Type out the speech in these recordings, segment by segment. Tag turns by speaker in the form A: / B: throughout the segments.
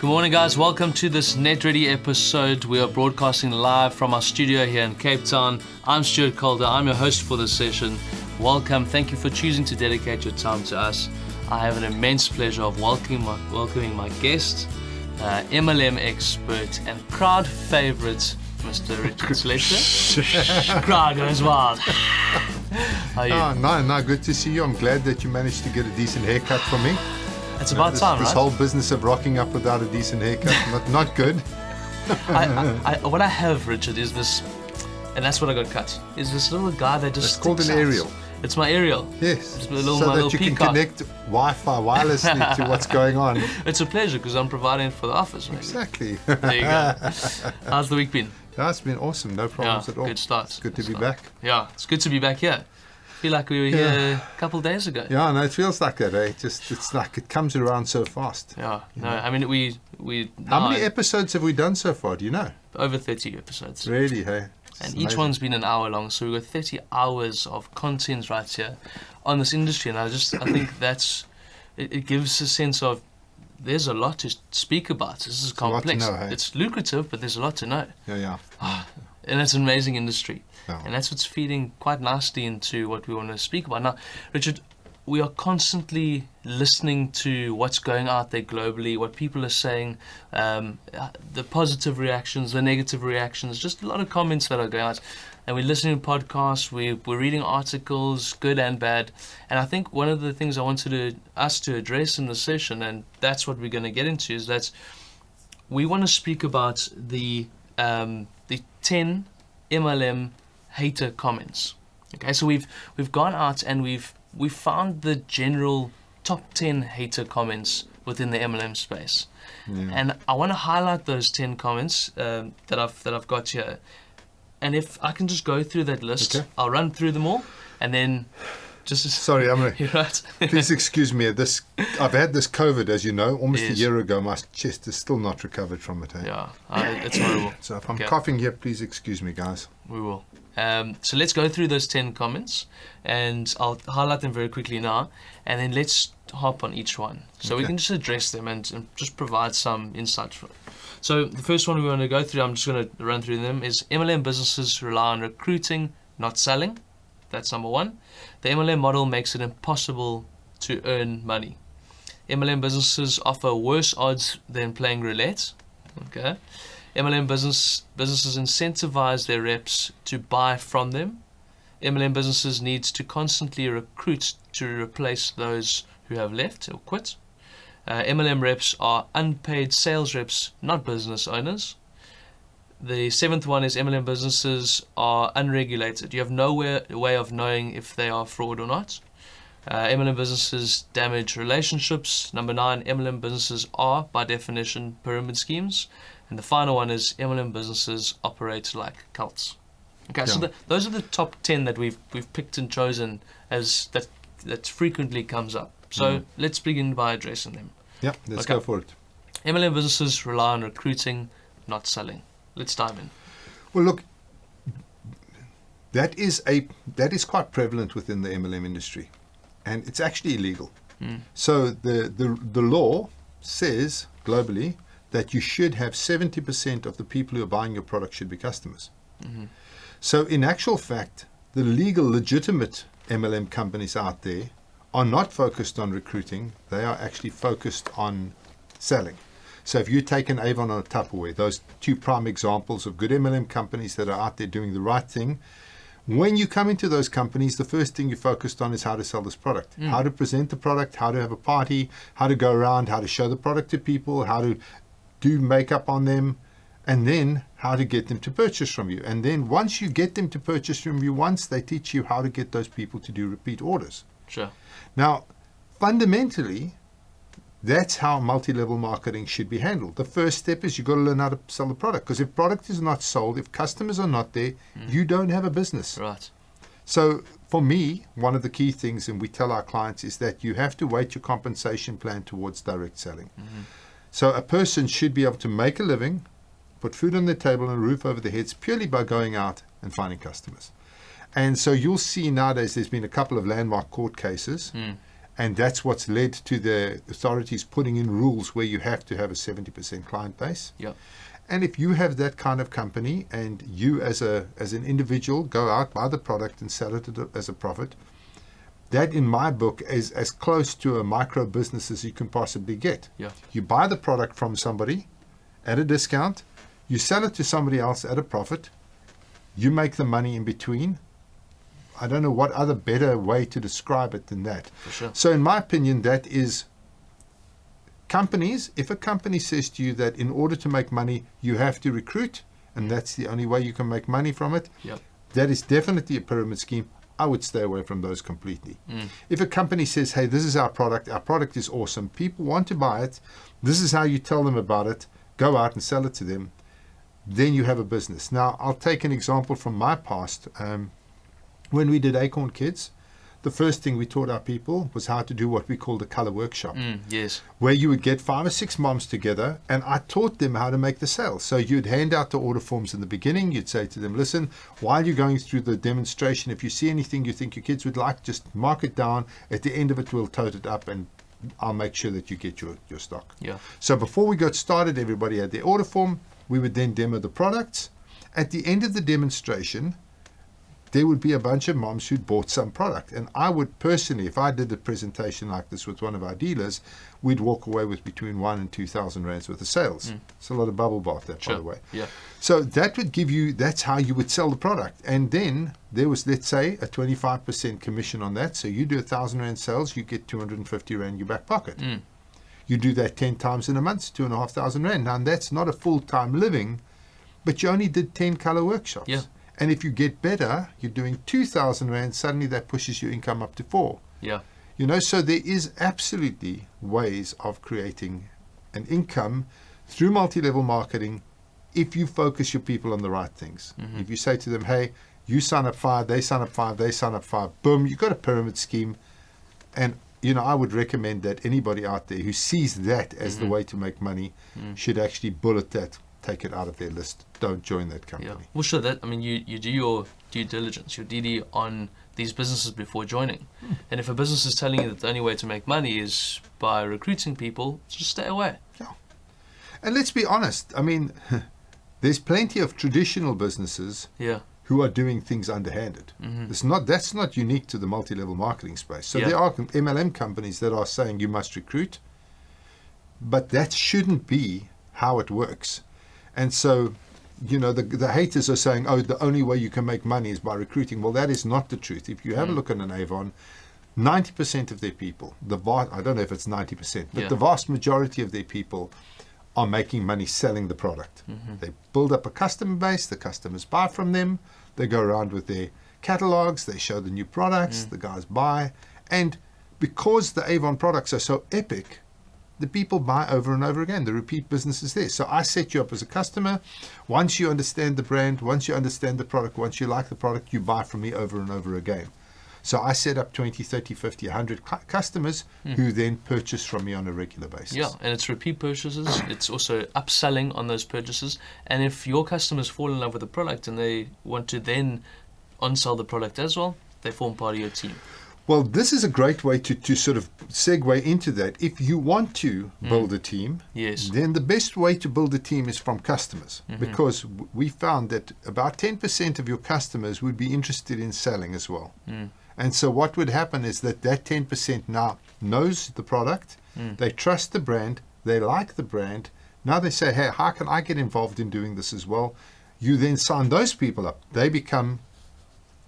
A: Good morning, guys. Welcome to this Netready episode. We are broadcasting live from our studio here in Cape Town. I'm Stuart Calder. I'm your host for this session. Welcome. Thank you for choosing to dedicate your time to us. I have an immense pleasure of welcoming my guest, MLM expert and crowd favorite, Mr. Richard Slester. Crowd goes wild. How are you?
B: Oh, no, good to see you. I'm glad that you managed to get a decent haircut for me.
A: It's about time,
B: This
A: right?
B: whole business of rocking up without a decent haircut, not good.
A: What I have, Richard, is this, and that's what I got cut, is this little guy that just
B: It's called an
A: sticks out.
B: aerial.
A: It's my aerial.
B: Yes,
A: It's
B: so
A: my
B: that
A: little
B: you can
A: peacock.
B: connect Wi-Fi wirelessly to what's going on.
A: It's a pleasure because I'm providing it for the office, maybe.
B: Exactly.
A: There you go. How's the week been?
B: That's been awesome. No problems at all.
A: Good start.
B: It's good to be back.
A: Yeah, it's good to be back here. I feel like we were here a couple of days ago.
B: Yeah, no, it feels like that. It's like it comes around so fast.
A: Yeah, no, I mean, we
B: How many episodes have we done so far? Do you know?
A: over 30 episodes.
B: Really, hey? It's
A: And each
B: amazing.
A: one's been an hour long, so we've got 30 hours of content right here on this industry. And I think it gives a sense of there's a lot to speak about. This is
B: a lot to
A: complex.
B: know, hey?
A: It's lucrative, but there's a lot to know.
B: Yeah.
A: And it's an amazing industry.
B: Yeah.
A: And that's what's feeding quite nicely into what we want to speak about. Now, Richard, we are constantly listening to what's going out there globally, what people are saying, the positive reactions, the negative reactions, just a lot of comments that are going out. And we're listening to podcasts, we're reading articles, good and bad. And I think one of the things I wanted us to address in the session, and that's what we're going to get into, is that we want to speak about the 10 MLM hater comments. Okay, so we've gone out and we've found the general top 10 hater comments within the MLM space, and I want to highlight those 10 comments that I've got here. And if I can just go through that list,
B: Okay.
A: I'll run through them all, and then just
B: Sorry,
A: you're right.
B: Please excuse me. I've had this COVID, as you know, almost a
A: Yes.
B: year ago. My chest is still not recovered from it. Eh?
A: Yeah, it's horrible.
B: So if I'm
A: Okay.
B: coughing here, please excuse me, guys.
A: We will. So let's go through those 10 comments, and I'll highlight them very quickly now, and then let's hop on each one. So we
B: Okay.
A: can just address them and just provide some insight. So the first one we want to go through, I'm just going to run through them, is MLM businesses rely on recruiting, not selling. That's number one. The MLM model makes it impossible to earn money. MLM businesses offer worse odds than playing roulette. Okay. MLM businesses incentivize their reps to buy from them. MLM businesses need to constantly recruit to replace those who have left or quit. MLM reps are unpaid sales reps, not business owners. The seventh one is MLM businesses are unregulated. You have no way of knowing if they are fraud or not. MLM businesses damage relationships. Number 9, MLM businesses are, by definition, pyramid schemes. And the final one is MLM businesses operate like cults. Okay, so those are the top 10 that we've picked and chosen as that frequently comes up. So let's begin by addressing them.
B: Yeah, let's
A: Okay.
B: go for it.
A: MLM businesses rely on recruiting, not selling. Let's dive in.
B: Well, look, that is quite prevalent within the MLM industry, and it's actually illegal. So the law says globally that you should have 70% of the people who are buying your product should be customers. So in actual fact, the legal, legitimate MLM companies out there are not focused on recruiting. They are actually focused on selling. So if you take an Avon or a Tupperware, those two prime examples of good MLM companies that are out there doing the right thing, when you come into those companies, the first thing you're focused on is how to sell this product, how to present the product, how to have a party, how to go around, how to show the product to people, how to do makeup on them, and then how to get them to purchase from you. And then once you get them to purchase from you once, they teach you how to get those people to do repeat orders.
A: Sure.
B: Now, fundamentally, that's how multi-level marketing should be handled. The first step is you've got to learn how to sell the product, because if product is not sold, if customers are not there, you don't have a business.
A: Right.
B: So for me, one of the key things, and we tell our clients, is that you have to weight your compensation plan towards direct selling. So a person should be able to make a living, put food on their table and a roof over their heads purely by going out and finding customers. And so you'll see nowadays there's been a couple of landmark court cases, And that's what's led to the authorities putting in rules where you have to have a 70% client base.
A: Yeah.
B: And if you have that kind of company and you as an individual go out, buy the product and sell it as a profit, that in my book is as close to a micro business as you can possibly get.
A: Yeah.
B: You buy the product from somebody at a discount, you sell it to somebody else at a profit, you make the money in between. I don't know what other better way to describe it than that.
A: For sure.
B: So in my opinion, that is companies. If a company says to you that in order to make money, you have to recruit, and that's the only way you can make money from it,
A: Yep.
B: that is definitely a pyramid scheme. I would stay away from those completely. If a company says, hey, this is our product is awesome, people want to buy it, this is how you tell them about it, go out and sell it to them, then you have a business. Now, I'll take an example from my past. When we did Acorn Kids, the first thing we taught our people was how to do what we called a color workshop,
A: Yes.
B: where you would get 5 or 6 moms together, and I taught them how to make the sale. So you'd hand out the order forms in the beginning. You'd say to them, listen, while you're going through the demonstration, if you see anything you think your kids would like, just mark it down. At the end of it, we'll tote it up, and I'll make sure that you get your stock.
A: Yeah.
B: So before we got started, everybody had their order form. We would then demo the products. At the end of the demonstration, there would be a bunch of moms who'd bought some product. And I would personally, if I did a presentation like this with one of our dealers, we'd walk away with between 1,000 and 2,000 rands worth of sales. It's a lot of bubble bath, that,
A: Sure.
B: by the way.
A: Yeah.
B: So that would give you, that's how you would sell the product. And then there was, let's say, a 25% commission on that. So you do 1,000 rand sales, you get 250 rand in your back pocket. You do that 10 times in a month, 2,500 rand. Now, that's not a full-time living, but you only did 10 color workshops.
A: Yeah.
B: And if you get better, you're doing 2,000 rand, suddenly that pushes your income up to 4.
A: Yeah.
B: You know, so there is absolutely ways of creating an income through multi-level marketing if you focus your people on the right things. If you say to them, hey, you sign up 5, they sign up 5, they sign up 5, boom, you've got a pyramid scheme. And, you know, I would recommend that anybody out there who sees that as the way to make money should actually bullet that, take it out of their list. Don't join that company.
A: Yeah. Well, sure. That, I mean, you do your due diligence, your DD on these businesses before joining. And if a business is telling you that the only way to make money is by recruiting people, just stay away.
B: Yeah. And let's be honest. I mean, there's plenty of traditional businesses
A: Yeah.
B: who are doing things underhanded. That's not unique to the multi-level marketing space. So
A: Yeah.
B: there are MLM companies that are saying you must recruit, but that shouldn't be how it works. And so, you know, the haters are saying, oh, the only way you can make money is by recruiting. Well, that is not the truth. If you have a look at an Avon, 90% of their people, I don't know if it's 90%, but
A: Yeah.
B: the vast majority of their people are making money selling the product. They build up a customer base, the customers buy from them, they go around with their catalogs, they show the new products, the guys buy, and because the Avon products are so epic, the people buy over and over again. The repeat business is there. So I set you up as a customer. Once you understand the brand, once you understand the product, once you like the product, you buy from me over and over again. So I set up 20, 30, 50, 100 customers who then purchase from me on a regular basis.
A: Yeah, and it's repeat purchases. It's also upselling on those purchases. And if your customers fall in love with the product and they want to then on-sell the product as well, they form part of your team.
B: Well, this is a great way to sort of segue into that. If you want to build a team,
A: Yes.
B: then the best way to build a team is from customers, because we found that about 10% of your customers would be interested in selling as well. And so what would happen is that 10% now knows the product, they trust the brand, they like the brand. Now they say, hey, how can I get involved in doing this as well? You then sign those people up. They become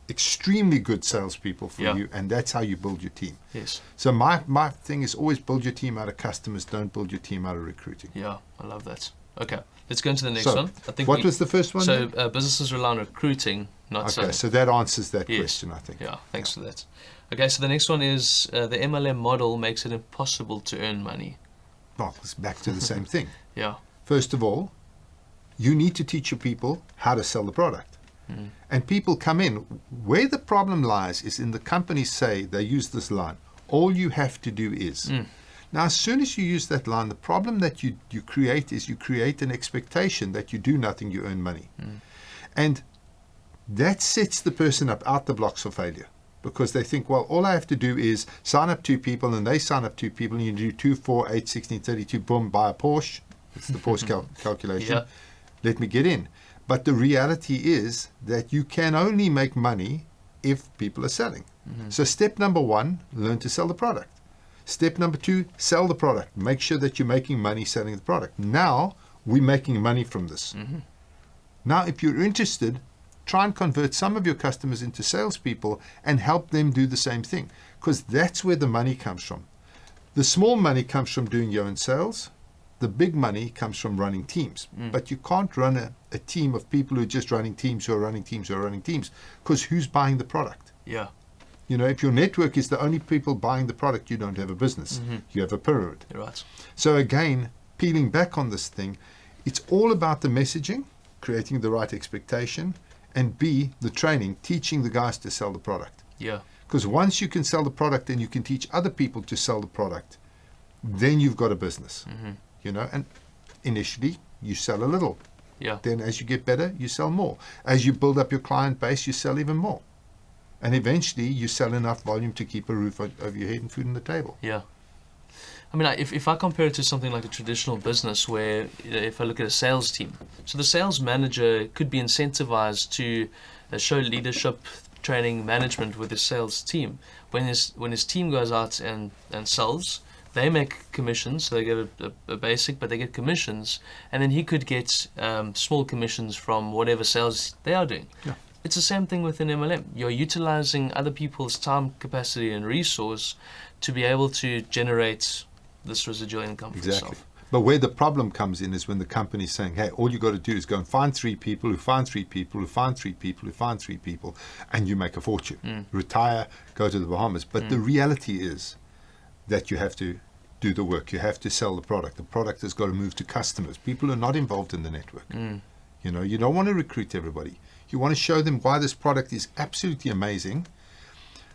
B: extremely good salespeople for
A: Yeah.
B: you, and that's how you build your team.
A: Yes.
B: So my thing is always build your team out of customers, don't build your team out of recruiting.
A: Yeah, I love that. Okay, let's go into the next
B: So,
A: one. I think
B: what was the first one?
A: So businesses rely on recruiting, not
B: Okay,
A: selling.
B: so that answers that
A: Yes.
B: question, I think.
A: Yeah, thanks for that. Okay, so the next one is the MLM model makes it impossible to earn money.
B: Well, it's back to the same thing.
A: Yeah.
B: First of all, you need to teach your people how to sell the product. And people come in. Where the problem lies is in the companies say, they use this line, all you have to do is. Now, as soon as you use that line, the problem that you create is you create an expectation that you do nothing, you earn money. And that sets the person up out the blocks for failure. because they think, well, all I have to do is sign up 2 people, and they sign up 2 people, and you do 2, 4, 8, 16, 32, boom, buy a Porsche. It's the Porsche calculation.
A: Yeah.
B: Let me get in. But the reality is that you can only make money if people are selling. So step number 1, learn to sell the product. Step number 2, sell the product. Make sure that you're making money selling the product. Now we're making money from this. Now, if you're interested, try and convert some of your customers into salespeople and help them do the same thing, because that's where the money comes from. The small money comes from doing your own sales. The big money comes from running teams. But you can't run a team of people who are just running teams, who are running teams, who are running teams, because who's buying the product?
A: Yeah.
B: You know, if your network is the only people buying the product, you don't have a business. You have a pyramid.
A: You're right.
B: So again, peeling back on this thing, it's all about the messaging, creating the right expectation, and B, the training, teaching the guys to sell the product.
A: Yeah.
B: Because once you can sell the product and you can teach other people to sell the product, then you've got a business. You know, and initially you sell a little.
A: Yeah.
B: Then as you get better, you sell more. As you build up your client base, you sell even more. And eventually you sell enough volume to keep a roof over your head and food on the table.
A: Yeah. I mean, if I compare it to something like a traditional business where, if I look at a sales team, so the sales manager could be incentivized to show leadership, training, management with his sales team. When his team goes out and sells, they make commissions, so they get a basic, but they get commissions, and then he could get small commissions from whatever sales they are doing.
B: Yeah.
A: It's the same thing with an MLM. You're utilizing other people's time, capacity, and resource to be able to generate this residual income for yourself.
B: But where the problem comes in is when the company's saying, hey, all you got to do is go and find 3 people who find 3 people who find 3 people who find 3 people, and you make a fortune. Retire, go to the Bahamas. But the reality is that you have to do the work. You have to sell the product. The product has got to move to customers. People are not involved in the network. You know, you don't want to recruit everybody. You want to show them why this product is absolutely amazing.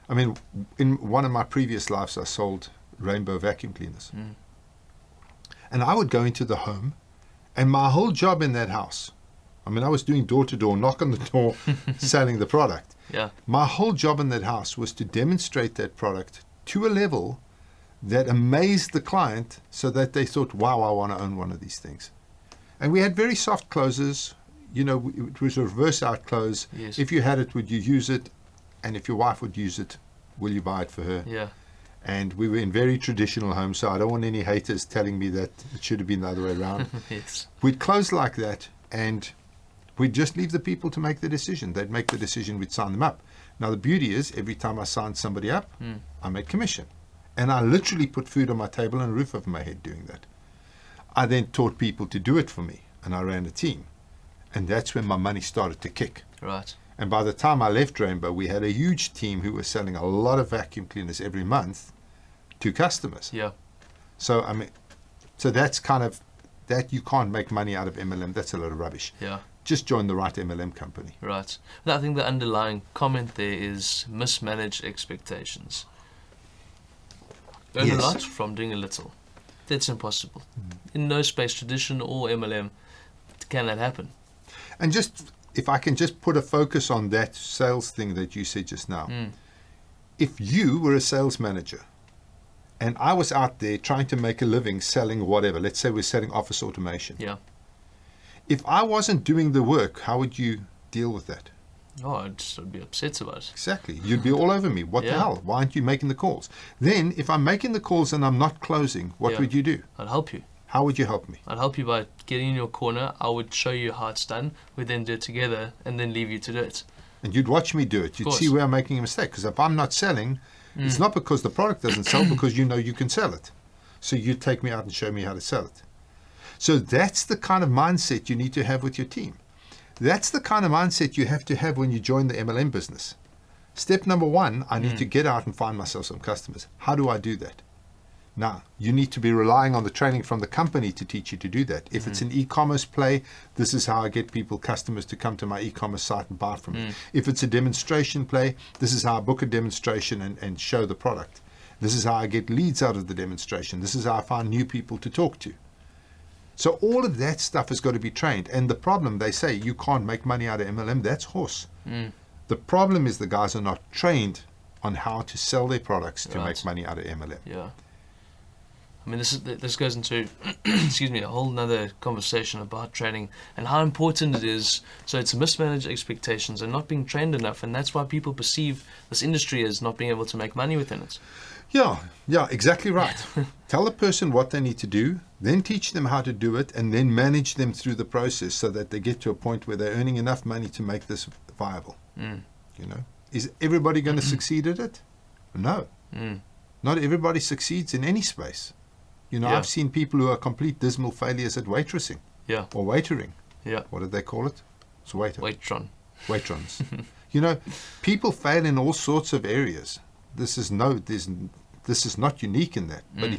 B: I mean, in one of my previous lives, I sold rainbow vacuum cleaners. And I would go into the home, and my whole job in that house, I mean, I was doing door-to-door, knock on the door, selling the product.
A: Yeah.
B: My whole job in that house was to demonstrate that product to a level that amazed the client so that they thought, wow, I want to own one of these things. And we had very soft closes. You know, it was a reverse out close.
A: Yes.
B: If you had it, would you use it? And if your wife would use it, will you buy it for her?
A: Yeah.
B: And we were in very traditional homes, so I don't want any haters telling me that it should have been the other way around.
A: Yes.
B: We'd close like that, and we'd just leave the people to make the decision. They'd make the decision, we'd sign them up. Now, the beauty is, every time I signed somebody up, I made commission. And I literally put food on my table and a roof over my head doing that. I then taught people to do it for me, and I ran a team. And that's when my money started to kick.
A: Right.
B: And by the time I left Rainbow, we had a huge team who were selling a lot of vacuum cleaners every month to customers.
A: Yeah.
B: So, I mean, so that's kind of, that you can't make money out of MLM. That's a lot of rubbish.
A: Yeah.
B: Just join the right MLM company.
A: Right. I think the underlying comment there is mismanaged expectations. Earn a lot from doing a little. That's impossible. In no space, tradition or MLM, can that happen.
B: And just, if I can just put a focus on that sales thing that you said just now. If you were a sales manager and I was out there trying to make a living selling whatever, let's say we're selling office automation.
A: Yeah.
B: If I wasn't doing the work, how would you deal with that?
A: Oh, I'd be upset about it.
B: Exactly. You'd be all over me. What the hell? Why aren't you making the calls? Then, if I'm making the calls and I'm not closing, what would you do?
A: I'd help you.
B: How would you help me?
A: I'd help you by getting in your corner. I would show you how it's done. We'd then do it together and then leave you to do it.
B: And you'd watch me do it. You'd see where I'm making a mistake. Because if I'm not selling, it's not because the product doesn't sell, because you know you can sell it. So you take me out and show me how to sell it. So that's the kind of mindset you need to have with your team. That's the kind of mindset you have to have when you join the MLM business. Step number 1, I need to get out and find myself some customers. How do I do that? Now, you need to be relying on the training from the company to teach you to do that. If it's an e-commerce play, this is how I get customers to come to my e-commerce site and buy from me. If it's a demonstration play, this is how I book a demonstration and show the product. This is how I get leads out of the demonstration. This is how I find new people to talk to. So all of that stuff has got to be trained. And the problem, they say, you can't make money out of MLM. That's horse. The problem is the guys are not trained on how to sell their products to
A: Right.
B: make money out of MLM.
A: Yeah. I mean, this goes into, excuse me, a whole nother conversation about training and how important it is. So it's mismanaged expectations and not being trained enough, and that's why people perceive this industry as not being able to make money within it.
B: Yeah, exactly right. Tell the person what they need to do, then teach them how to do it, and then manage them through the process so that they get to a point where they're earning enough money to make this viable. You know, is everybody going to succeed at it? No. Not everybody succeeds in any space. You know,
A: Yeah.
B: I've seen people who are complete dismal failures at waitressing
A: Yeah.
B: or waitering.
A: Yeah.
B: What did they call it? It's waiter.
A: Waitron.
B: Waitrons. You know, people fail in all sorts of areas. This is not unique in that. But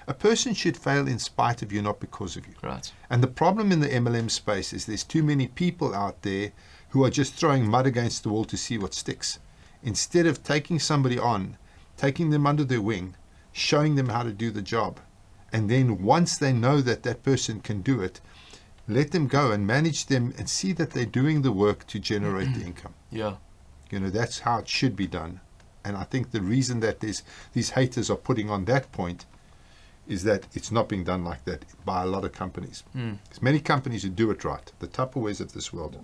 B: a person should fail in spite of you, not because of you.
A: Right.
B: And the problem in the MLM space is there's too many people out there who are just throwing mud against the wall to see what sticks. Instead of taking somebody on, taking them under their wing, showing them how to do the job. And then once they know that that person can do it, let them go and manage them and see that they're doing the work to generate the income.
A: Yeah.
B: You know, that's how it should be done. And I think the reason that these haters are putting on that point is that it's not being done like that by a lot of companies. There's many companies who do it right. The Tupperwares of this world,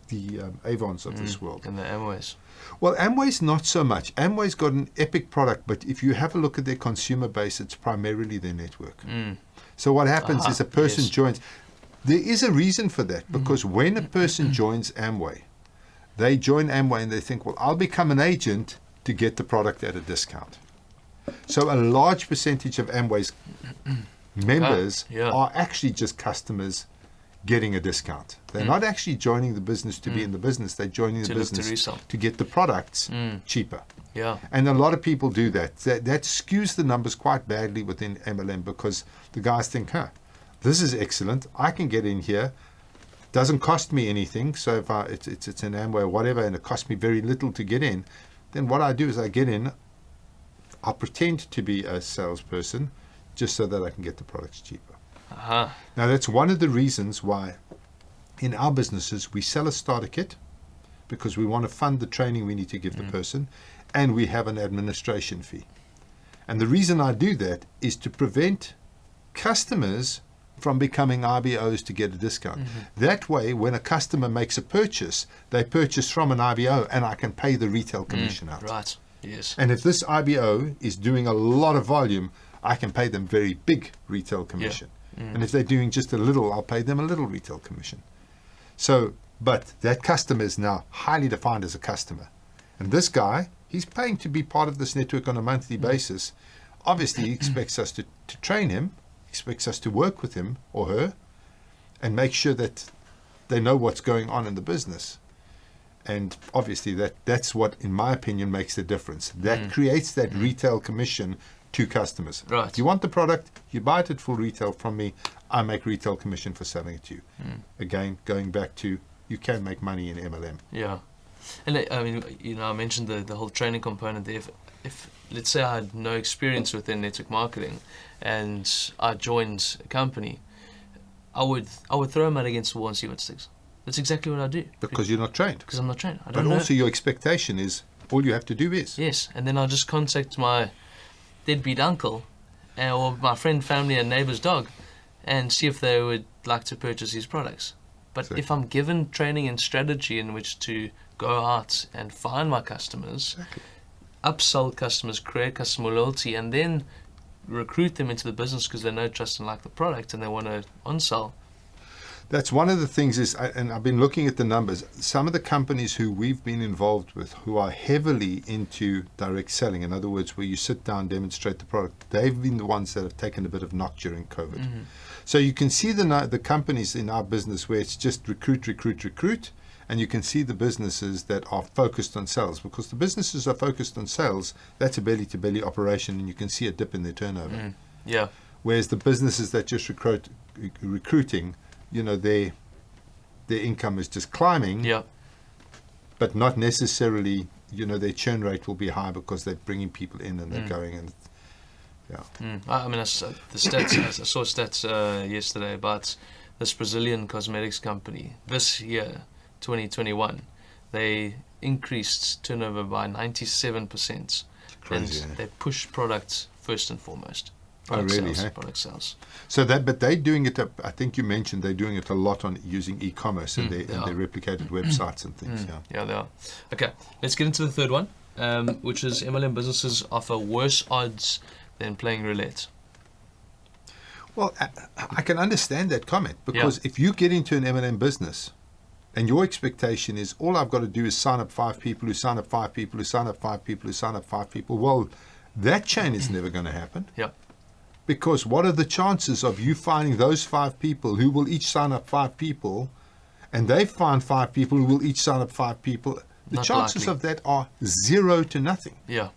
B: the Avons of this world.
A: And the Amways.
B: Well, Amway's not so much. Amway's got an epic product, but if you have a look at their consumer base, it's primarily their network. So what happens is a person joins. There is a reason for that, because when a person joins Amway, they join Amway and they think, well, I'll become an agent to get the product at a discount. So a large percentage of Amway's members are actually just customers getting a discount. They're not actually joining the business to be in the business. They're joining the business to get the products cheaper.
A: Yeah.
B: And a lot of people do that. That skews the numbers quite badly within MLM, because the guys think, this is excellent. I can get in here. Doesn't cost me anything. So if it's an Amway or whatever, and it costs me very little to get in, then what I do is I get in. I'll pretend to be a salesperson just so that I can get the products cheaper. Now, that's one of the reasons why in our businesses we sell a starter kit, because we want to fund the training we need to give the person, and we have an administration fee. And the reason I do that is to prevent customers from becoming IBOs to get a discount. That way, when a customer makes a purchase, they purchase from an IBO, and I can pay the retail commission out.
A: Right. Yes.
B: And if this IBO is doing a lot of volume, I can pay them very big retail commission. And if they're doing just a little, I'll pay them a little retail commission. So, but that customer is now highly defined as a customer. And this guy, he's paying to be part of this network on a monthly basis. Obviously, he expects us to train him, expects us to work with him or her, and make sure that they know what's going on in the business. And obviously, that's what, in my opinion, makes the difference. That creates that retail commission to customers.
A: Right.
B: You want the product, you buy it at full retail from me, I make retail commission for selling it to you. Again, going back to, you can make money in MLM.
A: Yeah. And I mean, you know, I mentioned the whole training component there. If let's say I had no experience within network marketing and I joined a company, I would throw them out against the wall and see what sticks. That's exactly what I do.
B: Because you're not trained.
A: Because I'm not trained. I
B: But
A: don't know.
B: also your expectation is, all you have to do is.
A: Yes, and then I'll just contact my deadbeat uncle or my friend, family and neighbor's dog and see if they would like to purchase these products. But
B: Exactly.
A: if I'm given training and strategy in which to go out and find my customers, upsell customers, create customer loyalty, and then recruit them into the business because they know, trust and like the product and they want to on-sell.
B: That's one of the things is, and I've been looking at the numbers, some of the companies who we've been involved with who are heavily into direct selling, in other words, where you sit down, demonstrate the product, they've been the ones that have taken a bit of knock during COVID. So you can see the companies in our business where it's just recruit, and you can see the businesses that are focused on sales, because the businesses are focused on sales, that's a belly-to-belly operation, and you can see a dip in their turnover.
A: Yeah.
B: Whereas the businesses that just recruiting, you know, their income is just climbing,
A: Yeah.
B: but not necessarily, you know, their churn rate will be high because they're bringing people in and they're going and, yeah.
A: I mean, I saw stats yesterday about this Brazilian cosmetics company this year, 2021. they increased turnover by 97%.
B: Crazy,
A: And
B: eh?
A: they push products first and foremost.
B: Oh,
A: Product
B: really,
A: sales,
B: hey?
A: product sales.
B: So but they're doing it. I think you mentioned they're doing it a lot on using e-commerce and their replicated websites and things. Yeah.
A: Yeah, they are. Okay, let's get into the third one, which is MLM businesses offer worse odds than playing roulette.
B: Well, I can understand that comment, because if you get into an MLM business and your expectation is all I've got to do is sign up 5 people who sign up 5 people who sign up 5 people who sign up 5 people, well, that chain is never going to happen.
A: Yeah.
B: Because what are the chances of you finding those 5 people who will each sign up 5 people, and they find 5 people who will each sign up 5 people? The
A: Not
B: chances
A: likely.
B: of that are 0 to nothing.
A: Yeah.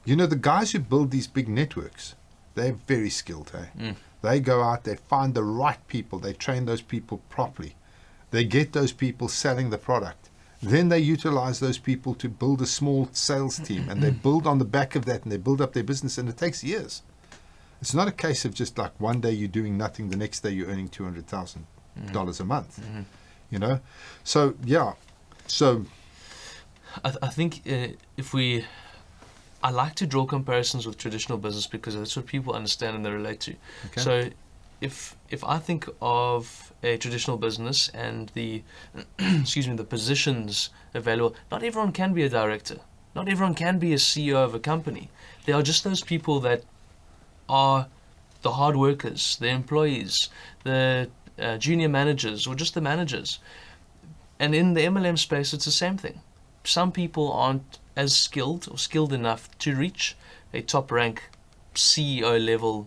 B: You know, the guys who build these big networks, they're very skilled, eh? They go out, they find the right people, they train those people properly. They get those people selling the product. Then they utilize those people to build a small sales team, and they build on the back of that, and they build up their business, and it takes years. It's not a case of just like one day you're doing nothing, the next day you're earning $200,000 a month. You know? So, yeah. So,
A: I think I like to draw comparisons with traditional business because that's what people understand and they relate to.
B: Okay.
A: So if I think of a traditional business and the the positions available, not everyone can be a director. Not everyone can be a CEO of a company. There are just those people that are the hard workers, the employees, the junior managers, or just the managers. And in the MLM space, it's the same thing. Some people aren't as skilled or skilled enough to reach a top rank CEO level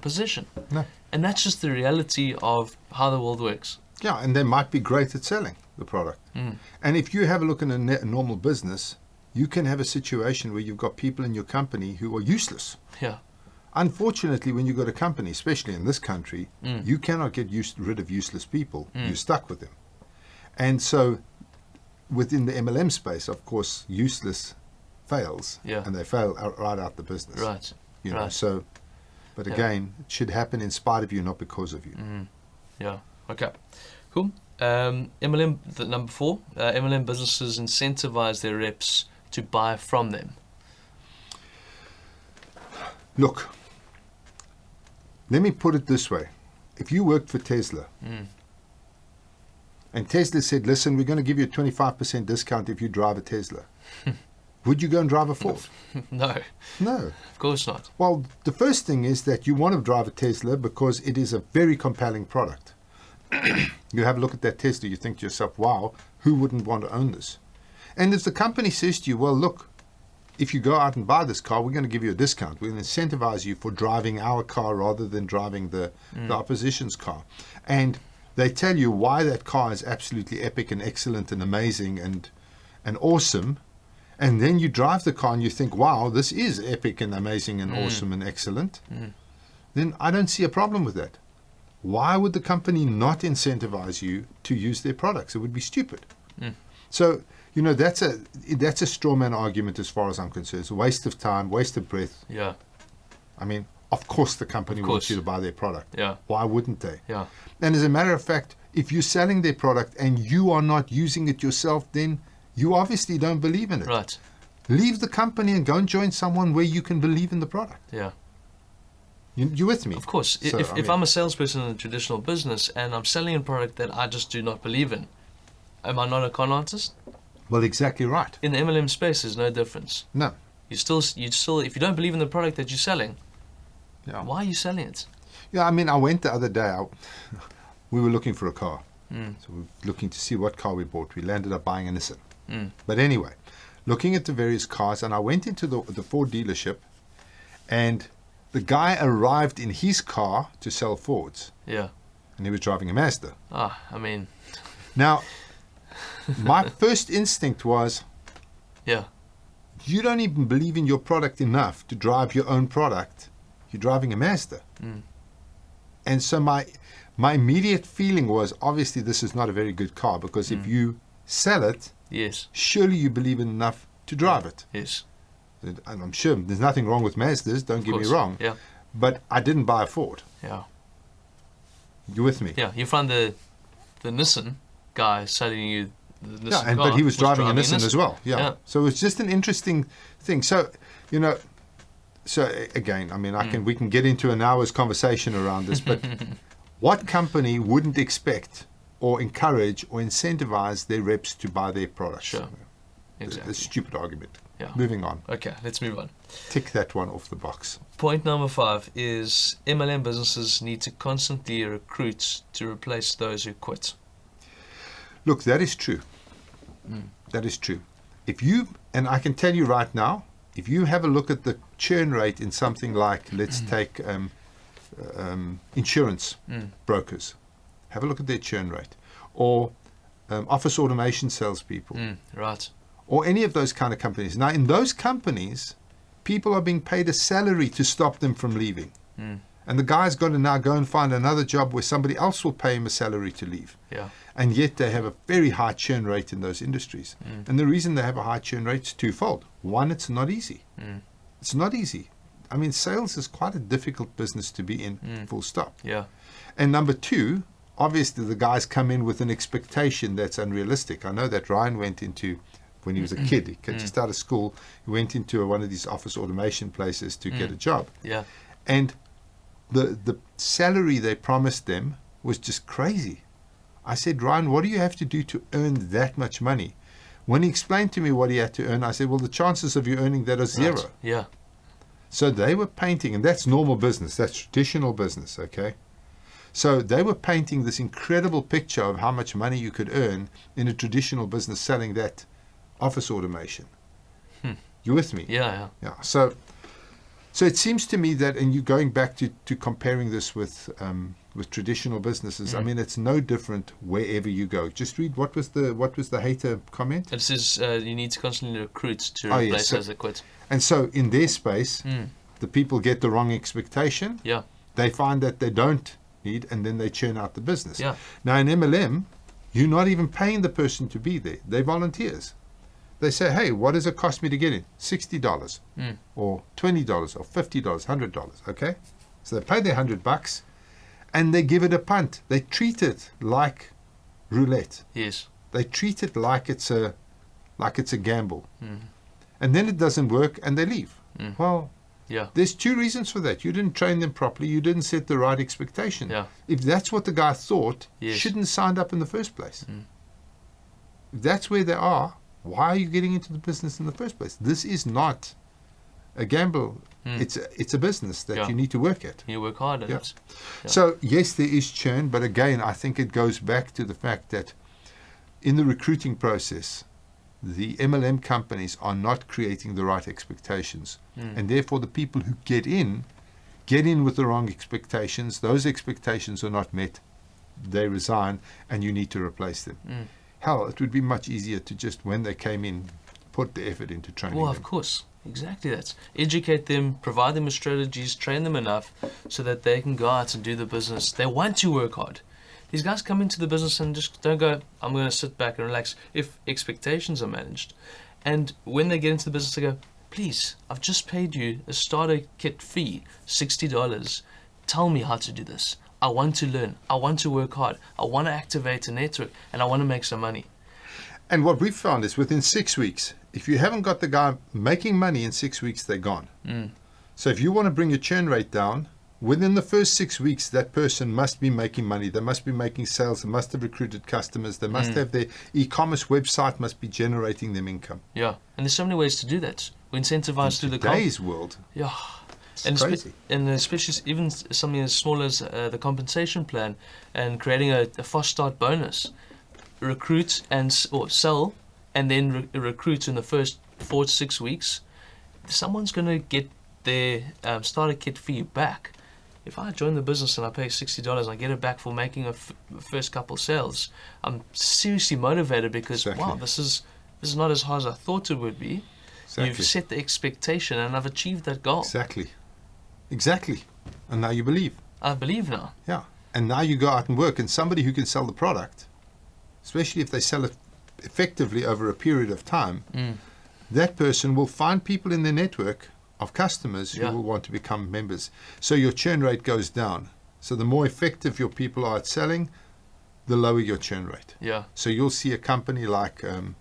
A: position.
B: no.
A: And that's just the reality of how the world works.
B: Yeah, and they might be great at selling the product. And if you have a look in a normal business, you can have a situation where you've got people in your company who are useless.
A: Yeah.
B: Unfortunately, when you've got a company, especially in this country, you cannot get rid of useless people. You're stuck with them. And so within the MLM space, of course, useless fails, and they fail right out the business.
A: Right.
B: You know,
A: Right.
B: so, but again, it should happen in spite of you, not because of you.
A: Yeah. Okay. Cool. MLM, number 4, MLM businesses incentivize their reps to buy from them.
B: Look, let me put it this way. If you worked for Tesla, and Tesla said, listen, we're going to give you a 25% discount if you drive a Tesla, would you go and drive a Ford?
A: No,
B: No.
A: of course not.
B: Well, the first thing is that you want to drive a Tesla because it is a very compelling product. You have a look at that Tesla, you think to yourself, wow, who wouldn't want to own this? And if the company says to you, well, look, if you go out and buy this car, we're going to give you a discount. We're going to incentivize you for driving our car rather than driving the opposition's car. And they tell you why that car is absolutely epic and excellent and amazing and awesome. And then you drive the car and you think, wow, this is epic and amazing and awesome and excellent. Then I don't see a problem with that. Why would the company not incentivize you to use their products? It would be stupid. So, you know, that's a straw man argument as far as I'm concerned. It's a waste of time, waste of breath.
A: Yeah.
B: I mean, of course the company wants you to buy their product.
A: Yeah.
B: Why wouldn't they?
A: Yeah.
B: And as a matter of fact, if you're selling their product and you are not using it yourself, then you obviously don't believe in it.
A: Right.
B: Leave the company and go and join someone where you can believe in the product.
A: Yeah.
B: You with me?
A: Of course.
B: So,
A: If I'm a salesperson in a traditional business and I'm selling a product that I just do not believe in, am I not a con artist?
B: Well, exactly right.
A: In the MLM space, there's no difference.
B: No.
A: You still, if you don't believe in the product that you're selling,
B: Yeah.
A: why are you selling it?
B: Yeah, I mean, I went the other day. We were looking for a car. So we were looking to see what car we bought. We landed up buying a Nissan. But anyway, looking at the various cars, and I went into the Ford dealership, and the guy arrived in his car to sell Fords,
A: Yeah.
B: and he was driving a Mazda.
A: I mean,
B: Now, my first instinct was,
A: yeah.
B: you don't even believe in your product enough to drive your own product. You're driving a Mazda. And so my immediate feeling was, obviously this is not a very good car, because if you sell it,
A: Yes.
B: surely you believe in enough to drive it.
A: Yes.
B: And I'm sure there's nothing wrong with Mazdas, don't
A: Of
B: get me
A: course.
B: wrong.
A: Yeah.
B: But I didn't buy a Ford.
A: Yeah.
B: You with me?
A: Yeah. You find the Nissan guy selling you Nissan
B: but
A: car
B: he was driving a Nissan as well. Yeah.
A: Yeah.
B: So it's just an interesting thing. So, you know, so again, I mean, we can get into an hour's conversation around this, but what company wouldn't expect or encourage or incentivize their reps to buy their products?
A: Sure. Exactly.
B: A stupid argument.
A: Yeah.
B: Moving on.
A: Okay, let's move on.
B: Tick that one off the box.
A: Point number 5 is MLM businesses need to constantly recruit to replace those who quit.
B: Look, that is true. That is true. And I can tell you right now, if you have a look at the churn rate in something like, let's take insurance brokers, have a look at their churn rate, or office automation salespeople,
A: Right.
B: or any of those kind of companies. Now, in those companies, people are being paid a salary to stop them from leaving. And the guy's got to now go and find another job where somebody else will pay him a salary to leave.
A: Yeah.
B: And yet they have a very high churn rate in those industries. And the reason they have a high churn rate is twofold. One, it's not easy. It's not easy. I mean, sales is quite a difficult business to be in, full stop.
A: Yeah.
B: And number two, obviously the guys come in with an expectation that's unrealistic. I know that Ryan went into, when he was a kid, he just out of school, he went into one of these office automation places to get a job.
A: Yeah.
B: And the salary they promised them was just crazy. I said, Ryan, what do you have to do to earn that much money? When he explained to me what he had to earn, I said, well, the chances of you earning that are zero.
A: Right. Yeah.
B: So they were painting, and that's normal business, that's traditional business, okay? So they were painting this incredible picture of how much money you could earn in a traditional business selling that office automation. You with me?
A: Yeah.
B: Yeah. So it seems to me that, and you going back to comparing this with traditional businesses, I mean, it's no different wherever you go. Just read what was the hater comment?
A: It says you need to constantly recruit to replace those that quit.
B: And so in their space, the people get the wrong expectation.
A: Yeah.
B: They find that they don't need, and then they churn out the business.
A: Yeah.
B: Now in MLM, you're not even paying the person to be there. They're volunteers. They say, hey, what does it cost me to get in? $60 or $20 or $50, $100, okay? So they pay their $100 and they give it a punt. They treat it like roulette.
A: Yes.
B: They treat it like it's a gamble. And then it doesn't work and they leave. Well,
A: Yeah.
B: there's two reasons for that. You didn't train them properly. You didn't set the right expectation.
A: Yeah.
B: If that's what the guy thought,
A: Yes.
B: shouldn't have signed up in the first place. If that's where they are, why are you getting into the business in the first place? This is not a gamble. It's a business that you need to work at.
A: You work hard at
B: Yeah.
A: it. Yeah.
B: So, yes, there is churn, but again, I think it goes back to the fact that in the recruiting process, the MLM companies are not creating the right expectations. And therefore, the people who get in with the wrong expectations. Those expectations are not met. They resign, and you need to replace them. Hell, it would be much easier to just, when they came in, put the effort into training
A: Well,
B: them.
A: of course. Exactly that. Educate them, provide them with strategies, train them enough so that they can go out and do the business. They want to work hard. These guys come into the business and just don't go, I'm going to sit back and relax, if expectations are managed. And when they get into the business, they go, please, I've just paid you a starter kit fee, $60. Tell me how to do this. I want to learn. I want to work hard. I want to activate a network, and I want to make some money.
B: And what we've found is within 6 weeks, if you haven't got the guy making money in 6 weeks, they're gone. So if you want to bring your churn rate down, within the first 6 weeks, that person must be making money. They must be making sales. They must have recruited customers. They must have their e-commerce website must be generating them income.
A: Yeah, and there's so many ways to do that. We incentivize through the
B: Today's world.
A: Yeah.
B: It's crazy.
A: And especially even something as small as the compensation plan and creating a fast start bonus. Recruit or sell and then recruit in the first 4 to 6 weeks. Someone's going to get their starter kit fee back. If I join the business and I pay $60 and I get it back for making a first couple sales, I'm seriously motivated because, wow, this is not as hard as I thought it would be.
B: Exactly.
A: You've set the expectation and I've achieved that goal.
B: Exactly. And now you believe.
A: I believe now.
B: Yeah. And now you go out and work, and somebody who can sell the product, especially if they sell it effectively over a period of time, that person will find people in their network of customers who will want to become members. So your churn rate goes down. So the more effective your people are at selling, the lower your churn rate.
A: Yeah.
B: So you'll see a company like the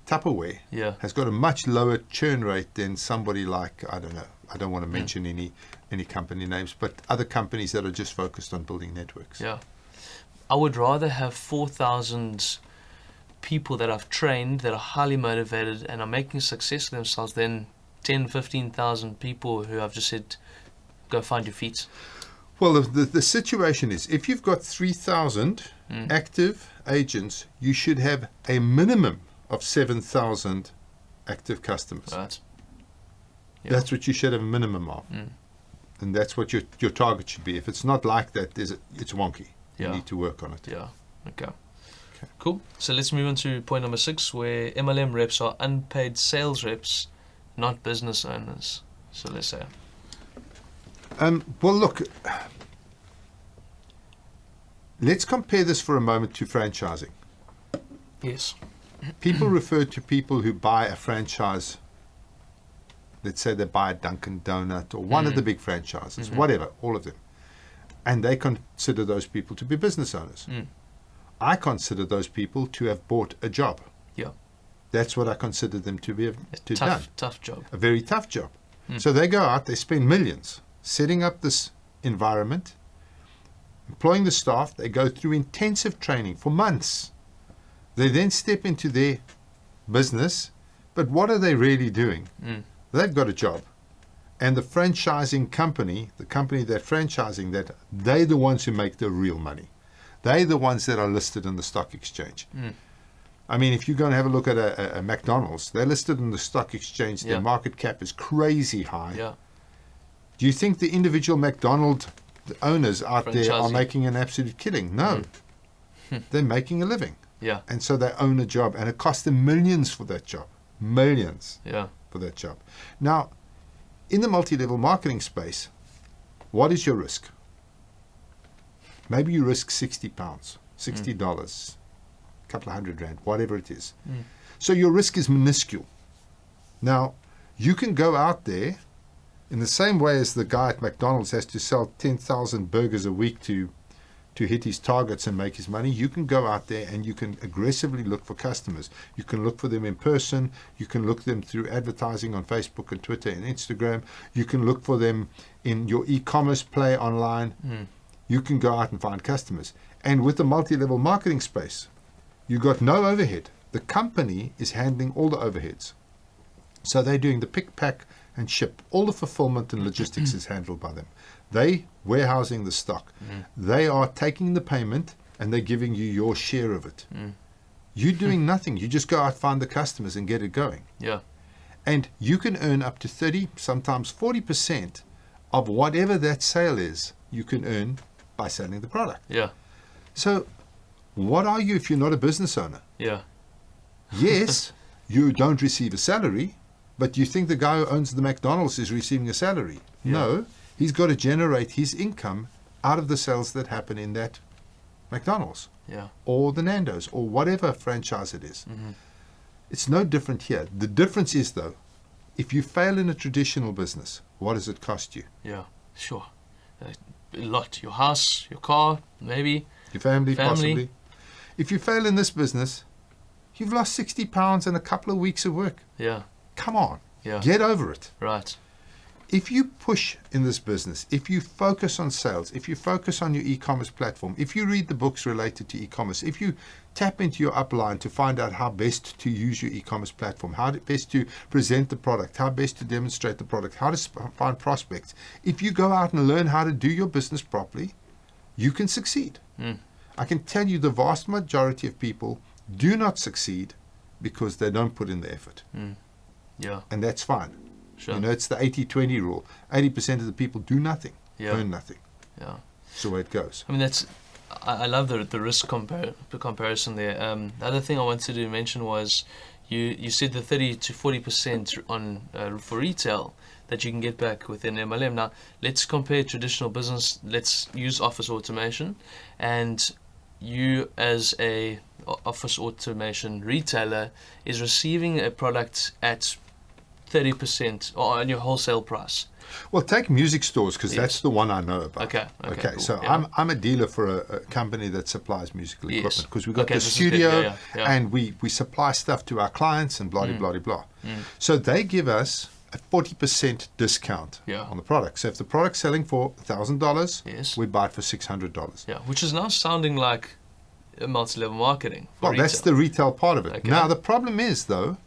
B: Tupperware
A: Yeah.
B: has got a much lower churn rate than somebody like, I don't know, I don't want to mention any company names, but other companies that are just focused on building networks.
A: Yeah. I would rather have 4,000 people that I've trained that are highly motivated and are making a success of themselves than 10, 15,000 people who I've just said, go find your feet.
B: Well, the situation is, if you've got 3,000 active agents, you should have a minimum of 7,000 active customers.
A: Right. Yeah.
B: That's what you should have a minimum of. And that's what your target should be. If it's not like that, it's wonky. You
A: Yeah.
B: need to work on it.
A: Yeah. Okay. Cool. So let's move on to point number 6, where MLM reps are unpaid sales reps, not business owners. So let's say.
B: Well, look, let's compare this for a moment to franchising.
A: Yes.
B: People refer to people who buy a franchise. Let's say they buy a Dunkin' Donut or one of the big franchises, whatever, all of them. And they consider those people to be business owners. I consider those people to have bought a job.
A: Yeah.
B: That's what I consider them to be done.
A: Tough job.
B: A very tough job. So they go out, they spend millions setting up this environment, employing the staff. They go through intensive training for months. They then step into their business. But what are they really doing? They've got a job. And the franchising company, the company they're franchising that, they're the ones who make the real money. They're the ones that are listed in the stock exchange. I mean, if you go and have a look at a McDonald's, they're listed in the stock exchange. Their market cap is crazy high.
A: Yeah.
B: Do you think the individual McDonald's owners out there are
A: Franchising.
B: making an absolute killing? No. They're making a living.
A: Yeah.
B: And so they own a job. And it costs them millions for that job. Millions
A: Yeah.
B: for that job. Now, in the multi-level marketing space, what is your risk? Maybe you risk £60, $60, a couple of $100, whatever it is. So your risk is minuscule. Now, you can go out there in the same way as the guy at McDonald's has to sell 10,000 burgers a week to hit his targets and make his money. You can go out there and you can aggressively look for customers. You can look for them in person. You can look them through advertising on Facebook and Twitter and Instagram. You can look for them in your e-commerce play online. You can go out and find customers. And with the multi-level marketing space, you've got no overhead. The company is handling all the overheads. So they're doing the pick, pack, and ship. All the fulfillment and logistics is handled by them. They warehousing the stock. They are taking the payment and they're giving you your share of it. You're doing nothing. You just go out, find the customers and get it going.
A: Yeah.
B: And you can earn up to 30, sometimes 40% of whatever that sale is, you can earn by selling the product.
A: Yeah.
B: So what are you if you're not a business owner?
A: Yeah.
B: Yes, you don't receive a salary, but you think the guy who owns the McDonald's is receiving a salary.
A: Yeah.
B: No, he's got to generate his income out of the sales that happen in that McDonald's
A: Yeah.
B: or the Nando's or whatever franchise it is. It's no different here. The difference is, though, if you fail in a traditional business, what does it cost you?
A: Yeah. Sure. A lot. Your house, your car, maybe.
B: Your family,
A: Family.
B: possibly. If you fail in this business, you've lost £60 in a couple of weeks of work.
A: Yeah.
B: Come on.
A: Yeah.
B: Get over it.
A: Right.
B: If you push in this business, if you focus on sales, if you focus on your e-commerce platform, if you read the books related to e-commerce, if you tap into your upline to find out how best to use your e-commerce platform, how best to present the product, how best to demonstrate the product, how to find prospects, if you go out and learn how to do your business properly, you can succeed. I can tell you the vast majority of people do not succeed because they don't put in the effort.
A: Yeah.
B: And that's fine.
A: Sure.
B: You know, it's the 80-20 rule. 80% of the people do nothing,
A: Yeah.
B: earn nothing.
A: Yeah.
B: That's the way it goes.
A: I mean, I love the risk comparison there. The other thing I wanted to mention was you said the 30 to 40% on for retail that you can get back within MLM. Now, let's compare traditional business. Let's use office automation, and you as a office automation retailer is receiving a product at 30% on your wholesale price.
B: Well, take music stores, because
A: Yes.
B: that's the one I know about.
A: Okay, cool.
B: So
A: Yeah.
B: I'm a dealer for a company that supplies musical
A: Yes.
B: equipment, because we've got
A: Okay,
B: the
A: this is good.
B: studio
A: Yeah.
B: and we supply stuff to our clients and blah, blah, blah, blah. So they give us a 40% discount
A: Yeah.
B: on the product. So if the product's selling for $1,000,
A: Yes.
B: we buy it for $600.
A: Yeah, which is now sounding like a multi-level marketing. for
B: Well, that's
A: retail.
B: the retail part of it.
A: Okay.
B: Now, the problem is, though,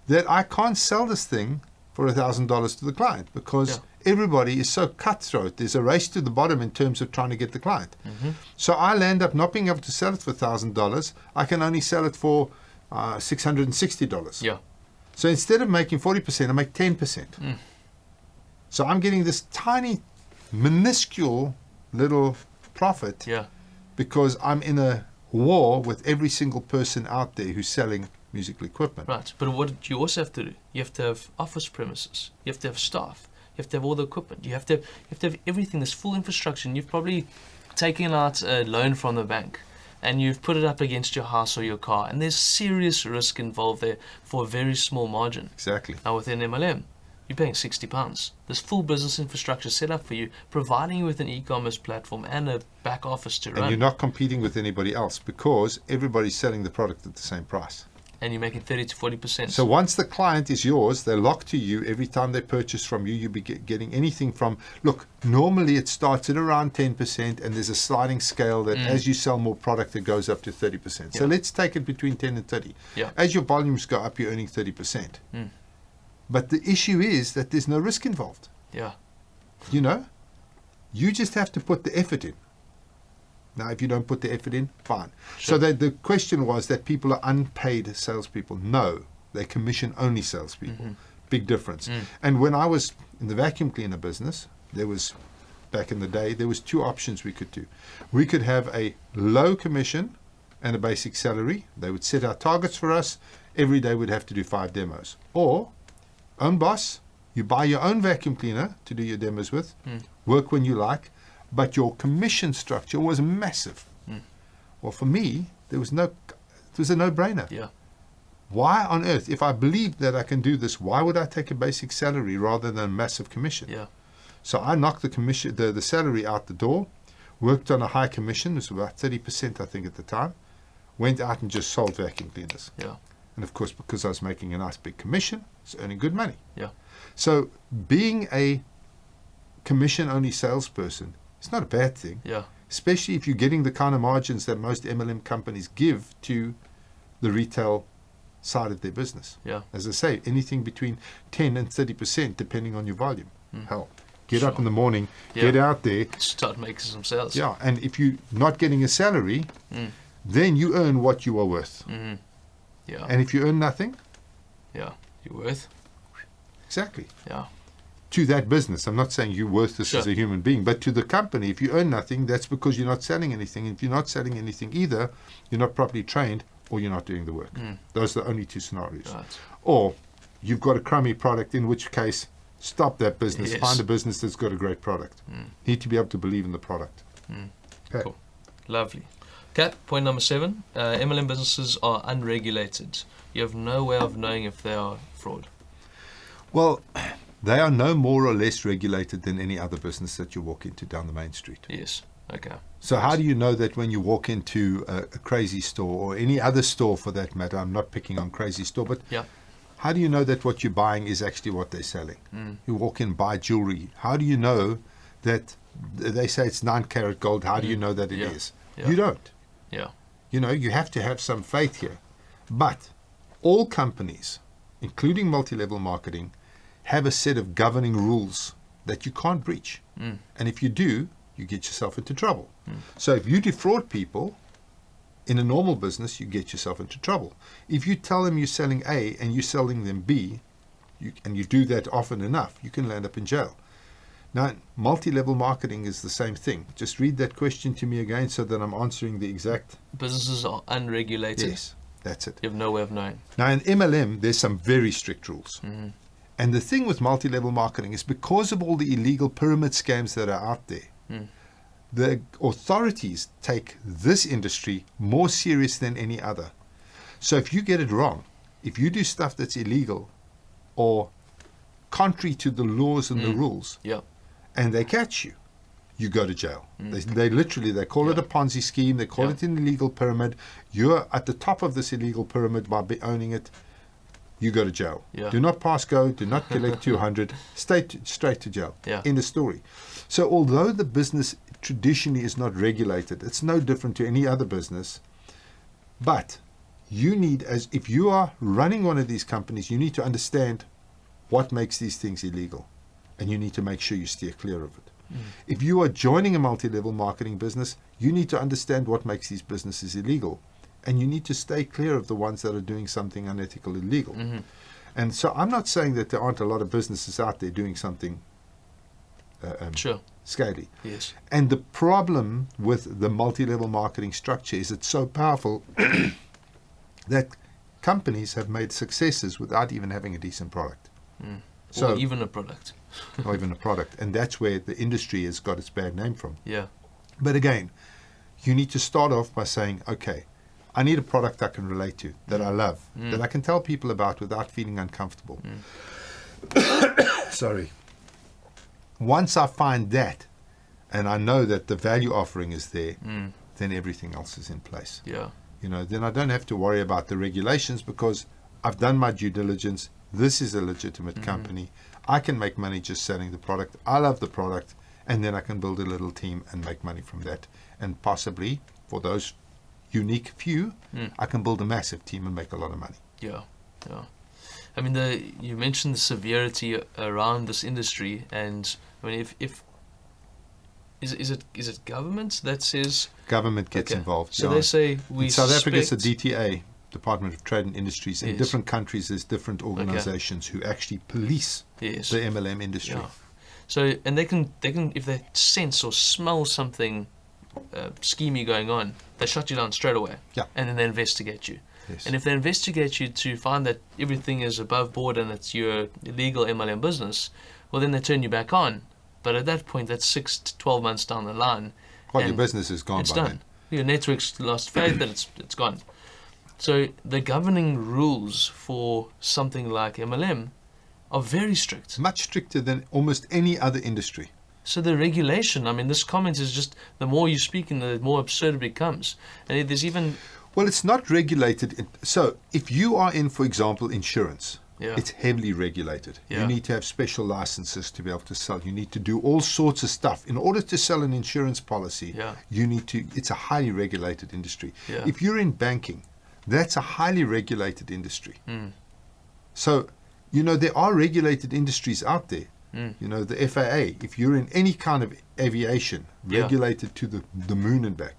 B: that I can't sell this thing for $1,000 to the client, because everybody is so cutthroat. There's a race to the bottom in terms of trying to get the client. So I'll end up not being able to sell it for $1,000. I can only sell it for $660.
A: Yeah.
B: So instead of making 40%, I make 10%. So I'm getting this tiny, minuscule little profit
A: Yeah.
B: because I'm in a war with every single person out there who's selling musical equipment.
A: Right. But what you also have to do, you have to have office premises. You have to have staff. You have to have all the equipment. You have to have everything, this full infrastructure. And you've probably taken out a loan from the bank and you've put it up against your house or your car. And there's serious risk involved there for a very small margin.
B: Exactly.
A: Now within MLM, you're paying £60. This full business infrastructure set up for you, providing you with an e-commerce platform and a back office to
B: And
A: run.
B: you're not competing with anybody else, because everybody's selling the product at the same price.
A: And you're making 30 to 40%.
B: So once the client is yours, they're locked to you. Every time they purchase from you, you'll be getting anything from, look, normally it starts at around 10%, and there's a sliding scale that as you sell more product, it goes up to 30%. So
A: Yeah.
B: let's take it between 10 and 30.
A: Yeah.
B: As your volumes go up, you're earning 30%. But the issue is that there's no risk involved.
A: Yeah.
B: You know, you just have to put the effort in. Now, if you don't put the effort in, fine.
A: Sure.
B: So the question was that people are unpaid salespeople. No, they're commission-only salespeople. Big difference. And when I was in the vacuum cleaner business, there was, back in the day, there was two options we could do. We could have a low commission and a basic salary. They would set our targets for us. Every day we'd have to do 5 demos. Or, own boss, you buy your own vacuum cleaner to do your demos with, work when you like, but your commission structure was massive. Well, for me, it was a no-brainer.
A: Yeah.
B: Why on earth, if I believe that I can do this, why would I take a basic salary rather than a massive commission?
A: Yeah.
B: So I knocked the commission, the salary out the door, worked on a high commission, it was about 30% I think at the time, went out and just sold vacuum cleaners.
A: Yeah.
B: And of course, because I was making a nice big commission, I was earning good money.
A: Yeah.
B: So being a commission-only salesperson, it's not a bad thing,
A: Yeah.
B: especially if you're getting the kind of margins that most MLM companies give to the retail side of their business.
A: Yeah.
B: As I say, anything between 10 and 30% depending on your volume. Hell, get up
A: Sure.
B: in the morning,
A: Yeah.
B: get out there.
A: Start making some sales.
B: Yeah, and if you're not getting a salary, then you earn what you are worth.
A: Yeah.
B: And if you earn nothing,
A: Yeah. You're worth.
B: exactly.
A: Yeah.
B: To that business. I'm not saying you're worthless
A: Sure.
B: as a human being, but to the company, if you earn nothing, that's because you're not selling anything. And if you're not selling anything either, you're not properly trained or you're not doing the work. Those are the only two scenarios.
A: Right.
B: Or you've got a crummy product, in which case, stop that business.
A: Yes.
B: Find a business that's got a great product. Need to be able to believe in the product. Okay.
A: Cool. Lovely. Okay, point number 7. MLM businesses are unregulated. You have no way of knowing if they are fraud.
B: Well, they are no more or less regulated than any other business that you walk into down the main street.
A: Yes. Okay.
B: So how do you know that when you walk into a Crazy Store, or any other store for that matter? I'm not picking on Crazy Store, but
A: Yeah.
B: how do you know that what you're buying is actually what they're selling? You walk in, buy jewelry. How do you know that they say it's 9-carat gold? How do you know that it
A: Yeah.
B: is?
A: Yeah.
B: You don't.
A: Yeah.
B: You know, you have to have some faith here. But all companies, including multi-level marketing, have a set of governing rules that you can't breach. And if you do, you get yourself into trouble. So if you defraud people in a normal business, you get yourself into trouble. If you tell them you're selling A and you're selling them B, and you do that often enough, you can land up in jail. Now, multi-level marketing is the same thing. Just read that question to me again so that I'm answering the exact...
A: Businesses are unregulated.
B: Yes, that's it.
A: You have no way of knowing.
B: Now, in MLM, there's some very strict rules. And the thing with multi-level marketing is, because of all the illegal pyramid scams that are out there, the authorities take this industry more serious than any other. So if you get it wrong, if you do stuff that's illegal or contrary to the laws and the rules,
A: Yeah.
B: and they catch you, you go to jail. They literally, they call it a Ponzi scheme, they call it an illegal pyramid. You're at the top of this illegal pyramid by owning it. You go to jail.
A: Yeah.
B: Do not pass go, do not collect 200, straight to jail.
A: Yeah.
B: End of story. So although the business traditionally is not regulated, it's no different to any other business, but you need, as if you are running one of these companies, you need to understand what makes these things illegal, and you need to make sure you steer clear of it. If you are joining a multi-level marketing business, you need to understand what makes these businesses illegal, and you need to stay clear of the ones that are doing something unethical, illegal. And so I'm not saying that there aren't a lot of businesses out there doing something
A: Sure.
B: scaly.
A: Yes.
B: And the problem with the multi-level marketing structure is it's so powerful that companies have made successes without even having a decent product. So,
A: Or even a product.
B: or even a product. And that's where the industry has got its bad name from.
A: Yeah.
B: But again, you need to start off by saying, okay, I need a product I can relate to, that I love, that I can tell people about without feeling uncomfortable. Sorry. Once I find that, and I know that the value offering is there, then everything else is in place.
A: Yeah.
B: You know, then I don't have to worry about the regulations because I've done my due diligence. This is a legitimate company. I can make money just selling the product. I love the product, and then I can build a little team and make money from that. And possibly, for those unique few, I can build a massive team and make a lot of money.
A: Yeah. Yeah. I mean, you mentioned the severity around this industry, and I mean, if is it government that says
B: Government gets
A: Okay.
B: involved.
A: So
B: yeah.
A: they say we
B: In South Africa, it's the
A: suspect-
B: DTA, Department of Trade and Industries. In
A: Yes.
B: different countries, there's different organizations who actually police
A: Yes.
B: the MLM industry.
A: Yeah. So, and they can if they sense or smell something schemy going on, they shut you down straight away.
B: Yeah.
A: And then they investigate you.
B: Yes.
A: And if they investigate you to find that everything is above board and it's your illegal MLM business, well, then they turn you back on. But at that point, that's 6 to 12 months down the line.
B: Well, your
A: and
B: business is gone
A: it's
B: by
A: done. Your network's lost faith and it's gone. So the governing rules for something like MLM are very strict.
B: then. Much stricter than almost any other industry.
A: So the regulation, I mean, this comment is just, the more you speak and the more absurd it becomes. And there's even...
B: Well, it's not regulated. So if you are in, for example, insurance,
A: Yeah.
B: it's heavily regulated.
A: Yeah.
B: You need to have special licenses to be able to sell. You need to do all sorts of stuff. In order to sell an insurance policy,
A: Yeah.
B: it's a highly regulated industry.
A: Yeah.
B: If you're in banking, that's a highly regulated industry. So, you know, there are regulated industries out there. You know, the FAA, if you're in any kind of aviation,
A: Yeah.
B: regulated to the moon and back.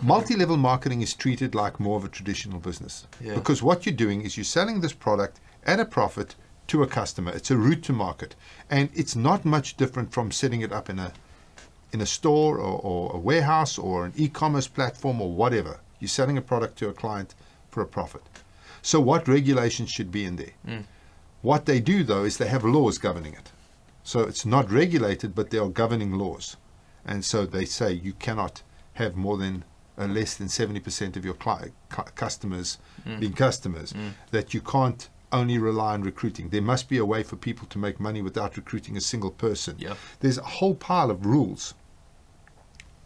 B: Multi-level marketing is treated like more of a traditional business.
A: Yeah.
B: Because what you're doing is you're selling this product at a profit to a customer. It's a route to market. And it's not much different from setting it up in a store or a warehouse or an e-commerce platform or whatever. You're selling a product to a client for a profit. So what regulations should be in there? What they do, though, is they have laws governing it. So it's not regulated, but there are governing laws. And so they say you cannot have more than less than 70% of your customers being customers, that you can't only rely on recruiting. There must be a way for people to make money without recruiting a single person.
A: Yeah.
B: There's a whole pile of rules.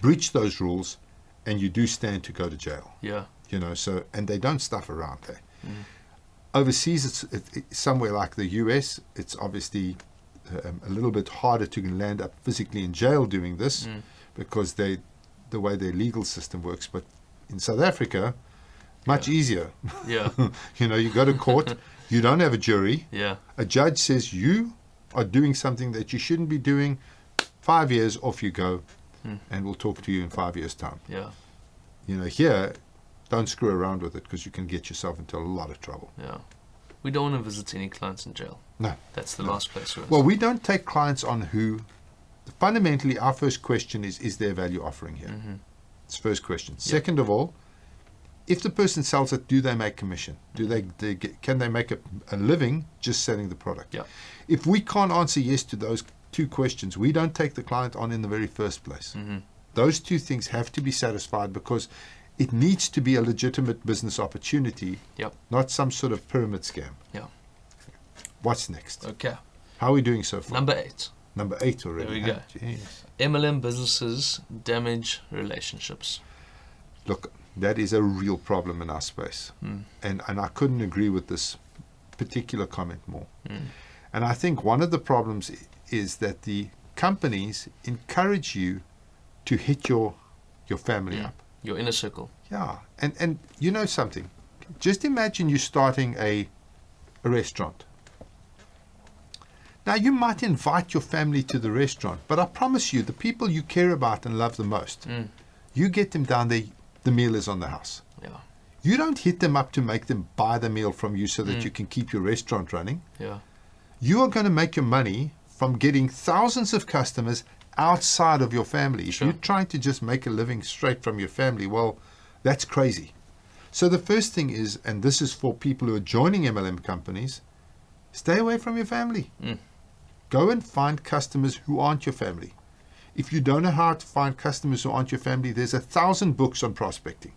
B: Breach those rules, and you do stand to go to jail.
A: Yeah.
B: You know, so, and they don't stuff around there. Overseas, it's somewhere like the US, it's obviously a little bit harder to land up physically in jail doing this because the way their legal system works. But in South Africa, much easier.
A: Yeah.
B: You know, you go to court, you don't have a jury.
A: Yeah.
B: A judge says you are doing something that you shouldn't be doing. 5 years, off you go, and we'll talk to you in 5 years' time.
A: Yeah.
B: You know, here, don't screw around with it because you can get yourself into a lot of trouble.
A: Yeah. We don't want to visit any clients in jail.
B: No.
A: That's the last place for us.
B: Well, we don't take clients on who. Fundamentally, our first question is there value offering here? It's the first question. Second of all, if the person sells it, do they make commission? Can they make a living just selling the product?
A: Yeah.
B: If we can't answer yes to those two questions, we don't take the client on in the very first place. Those two things have to be satisfied because it needs to be a legitimate business opportunity,
A: Yep.
B: not some sort of pyramid scam.
A: Yeah.
B: What's next?
A: Okay.
B: How are we doing so far?
A: Number 8.
B: Number 8 already.
A: There we go.
B: Jeez.
A: MLM businesses damage relationships.
B: Look, that is a real problem in our space. And I couldn't agree with this particular comment more. And I think one of the problems is that the companies encourage you to hit your family up.
A: Your inner circle.
B: Yeah. And you know something? Just imagine you starting a restaurant. Now, you might invite your family to the restaurant, but I promise you, the people you care about and love the most, you get them down there, the meal is on the house.
A: Yeah.
B: You don't hit them up to make them buy the meal from you so that you can keep your restaurant running.
A: Yeah.
B: You are going to make your money from getting thousands of customers outside of your family.
A: Sure.
B: If you're trying to just make a living straight from your family, well, that's crazy. So the first thing is, and this is for people who are joining MLM companies, stay away from your family. Go and find customers who aren't your family. If you don't know how to find customers who aren't your family, there's 1,000 books on prospecting.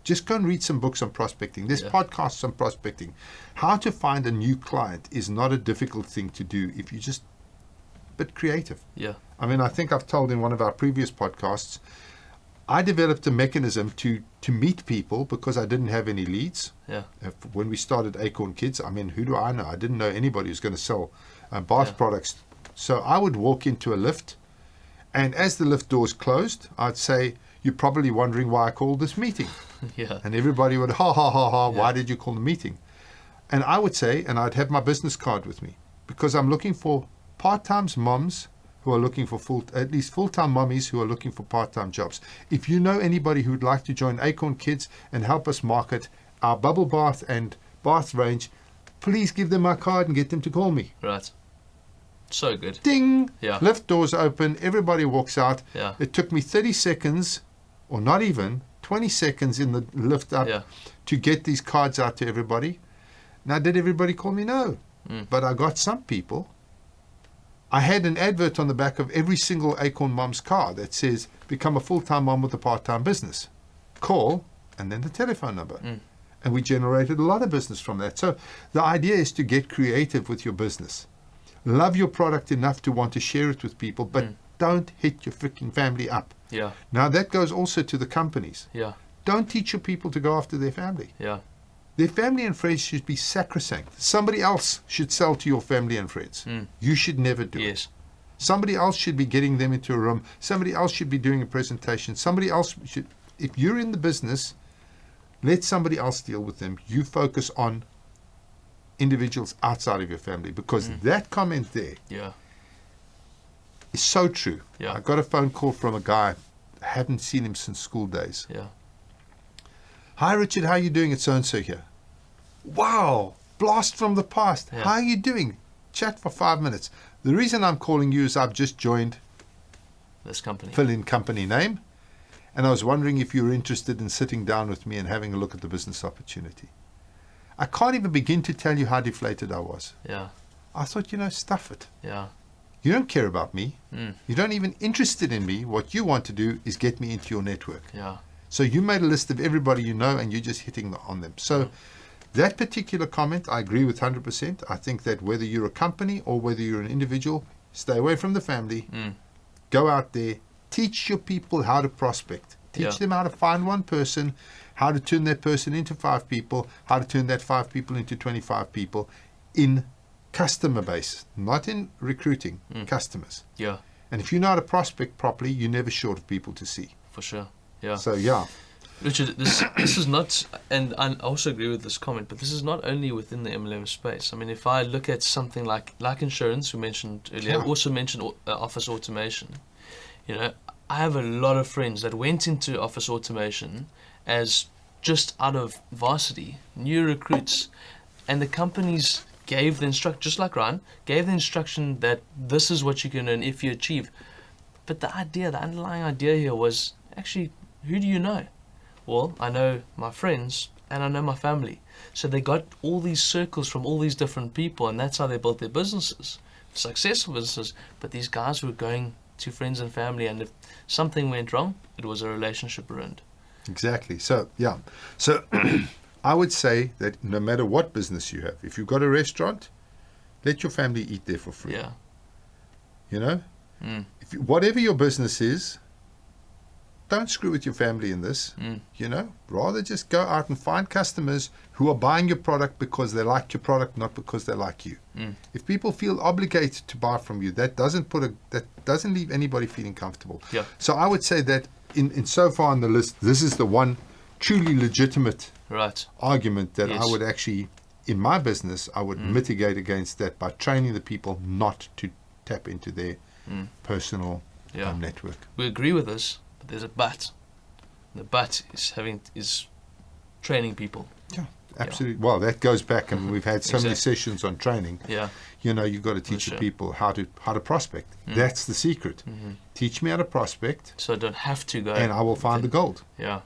B: Just go and read some books on prospecting. There's podcasts on prospecting. How to find a new client is not a difficult thing to do if you just a bit creative.
A: Yeah.
B: I mean, I think I've told in one of our previous podcasts, I developed a mechanism to meet people because I didn't have any leads.
A: Yeah.
B: When we started Acorn Kids, I mean, who do I know? I didn't know anybody who's going to sell bath products. So I would walk into a lift, and as the lift doors closed, I'd say, "You're probably wondering why I called this meeting."
A: Yeah.
B: And everybody would, ha, ha, ha, ha, why did you call the meeting? And I would say, and I'd have my business card with me, because I'm looking for part-time moms who are looking for at least full-time mummies who are looking for part-time jobs. If you know anybody who'd like to join Acorn Kids and help us market our bubble bath and bath range, please give them my card and get them to call me.
A: Right. So good.
B: Ding!
A: Yeah.
B: Lift doors open, everybody walks out.
A: Yeah.
B: It took me 30 seconds, or not even, 20 seconds in the lift up to get these cards out to everybody. Now, did everybody call me? No. But I got some people. I had an advert on the back of every single Acorn mom's car that says, "Become a full-time mom with a part-time business. Call," and then the telephone number. And we generated a lot of business from that. So the idea is to get creative with your business. Love your product enough to want to share it with people, but don't hit your freaking family up.
A: Yeah.
B: Now, that goes also to the companies.
A: Yeah.
B: Don't teach your people to go after their family.
A: Yeah.
B: Their family and friends should be sacrosanct. Somebody else should sell to your family and friends. You should never do it. Somebody else should be getting them into a room. Somebody else should be doing a presentation. Somebody else should, if you're in the business, let somebody else deal with them. You focus on individuals outside of your family, because that comment there is so true. I got a phone call from a guy, I haven't seen him since school days. "Hi Richard, how are you doing? It's so-and-so here." Wow, blast from the past. "How are you doing?" Chat for 5 minutes. "The reason I'm calling you is I've just joined
A: this company.
B: Fill in company name, and I was wondering if you were interested in sitting down with me and having a look at the business opportunity." I can't even begin to tell you how deflated I was. I thought, stuff it. You don't care about me. You're not even interested in me. What you want to do is get me into your network. So you made a list of everybody you know, and you're just hitting on them. So that particular comment, I agree with 100%. I think that whether you're a company or whether you're an individual, stay away from the family. Go out there. Teach your people how to prospect. Teach them how to find one person, how to turn that person into 5 people, how to turn that 5 people into 25 people in customer base, not in recruiting, customers. And if you know how to prospect properly, you're never short of people to see.
A: For sure.
B: So,
A: Richard, this is not, and I also agree with this comment, but this is not only within the MLM space. I mean, if I look at something like insurance, we mentioned earlier, also mentioned office automation. I have a lot of friends that went into office automation as just out of varsity, new recruits, and the companies gave the instruction, just like Ryan, gave the instruction that this is what you can earn if you achieve. But the underlying idea here was actually, who do you know? Well, I know my friends and I know my family. So they got all these circles from all these different people, and that's how they built their businesses, successful businesses. But these guys were going to friends and family, and if something went wrong, it was a relationship ruined.
B: Exactly. So, So I would say that no matter what business you have, if you've got a restaurant, let your family eat there for free.
A: Yeah.
B: You know?
A: Mm.
B: Whatever your business is, don't screw with your family in this.
A: Mm.
B: You know? Rather just go out and find customers who are buying your product because they like your product, not because they like you.
A: Mm.
B: If people feel obligated to buy from you, that doesn't leave anybody feeling comfortable.
A: Yeah.
B: So I would say that in so far on the list, this is the one truly legitimate
A: Right.
B: argument that
A: Yes.
B: I would actually, in my business, I would mitigate against that by training the people not to tap into their personal
A: Yeah.
B: network.
A: We agree with this, but there's a but. The but is training people.
B: Yeah, absolutely. Well, that goes back, and we've had so many
A: Exactly.
B: sessions on training.
A: Yeah.
B: You know, you've got to teach
A: For
B: the
A: sure.
B: people how to prospect. That's the secret. Teach me how to prospect,
A: So I don't have to go.
B: and I will find the gold.
A: Yeah.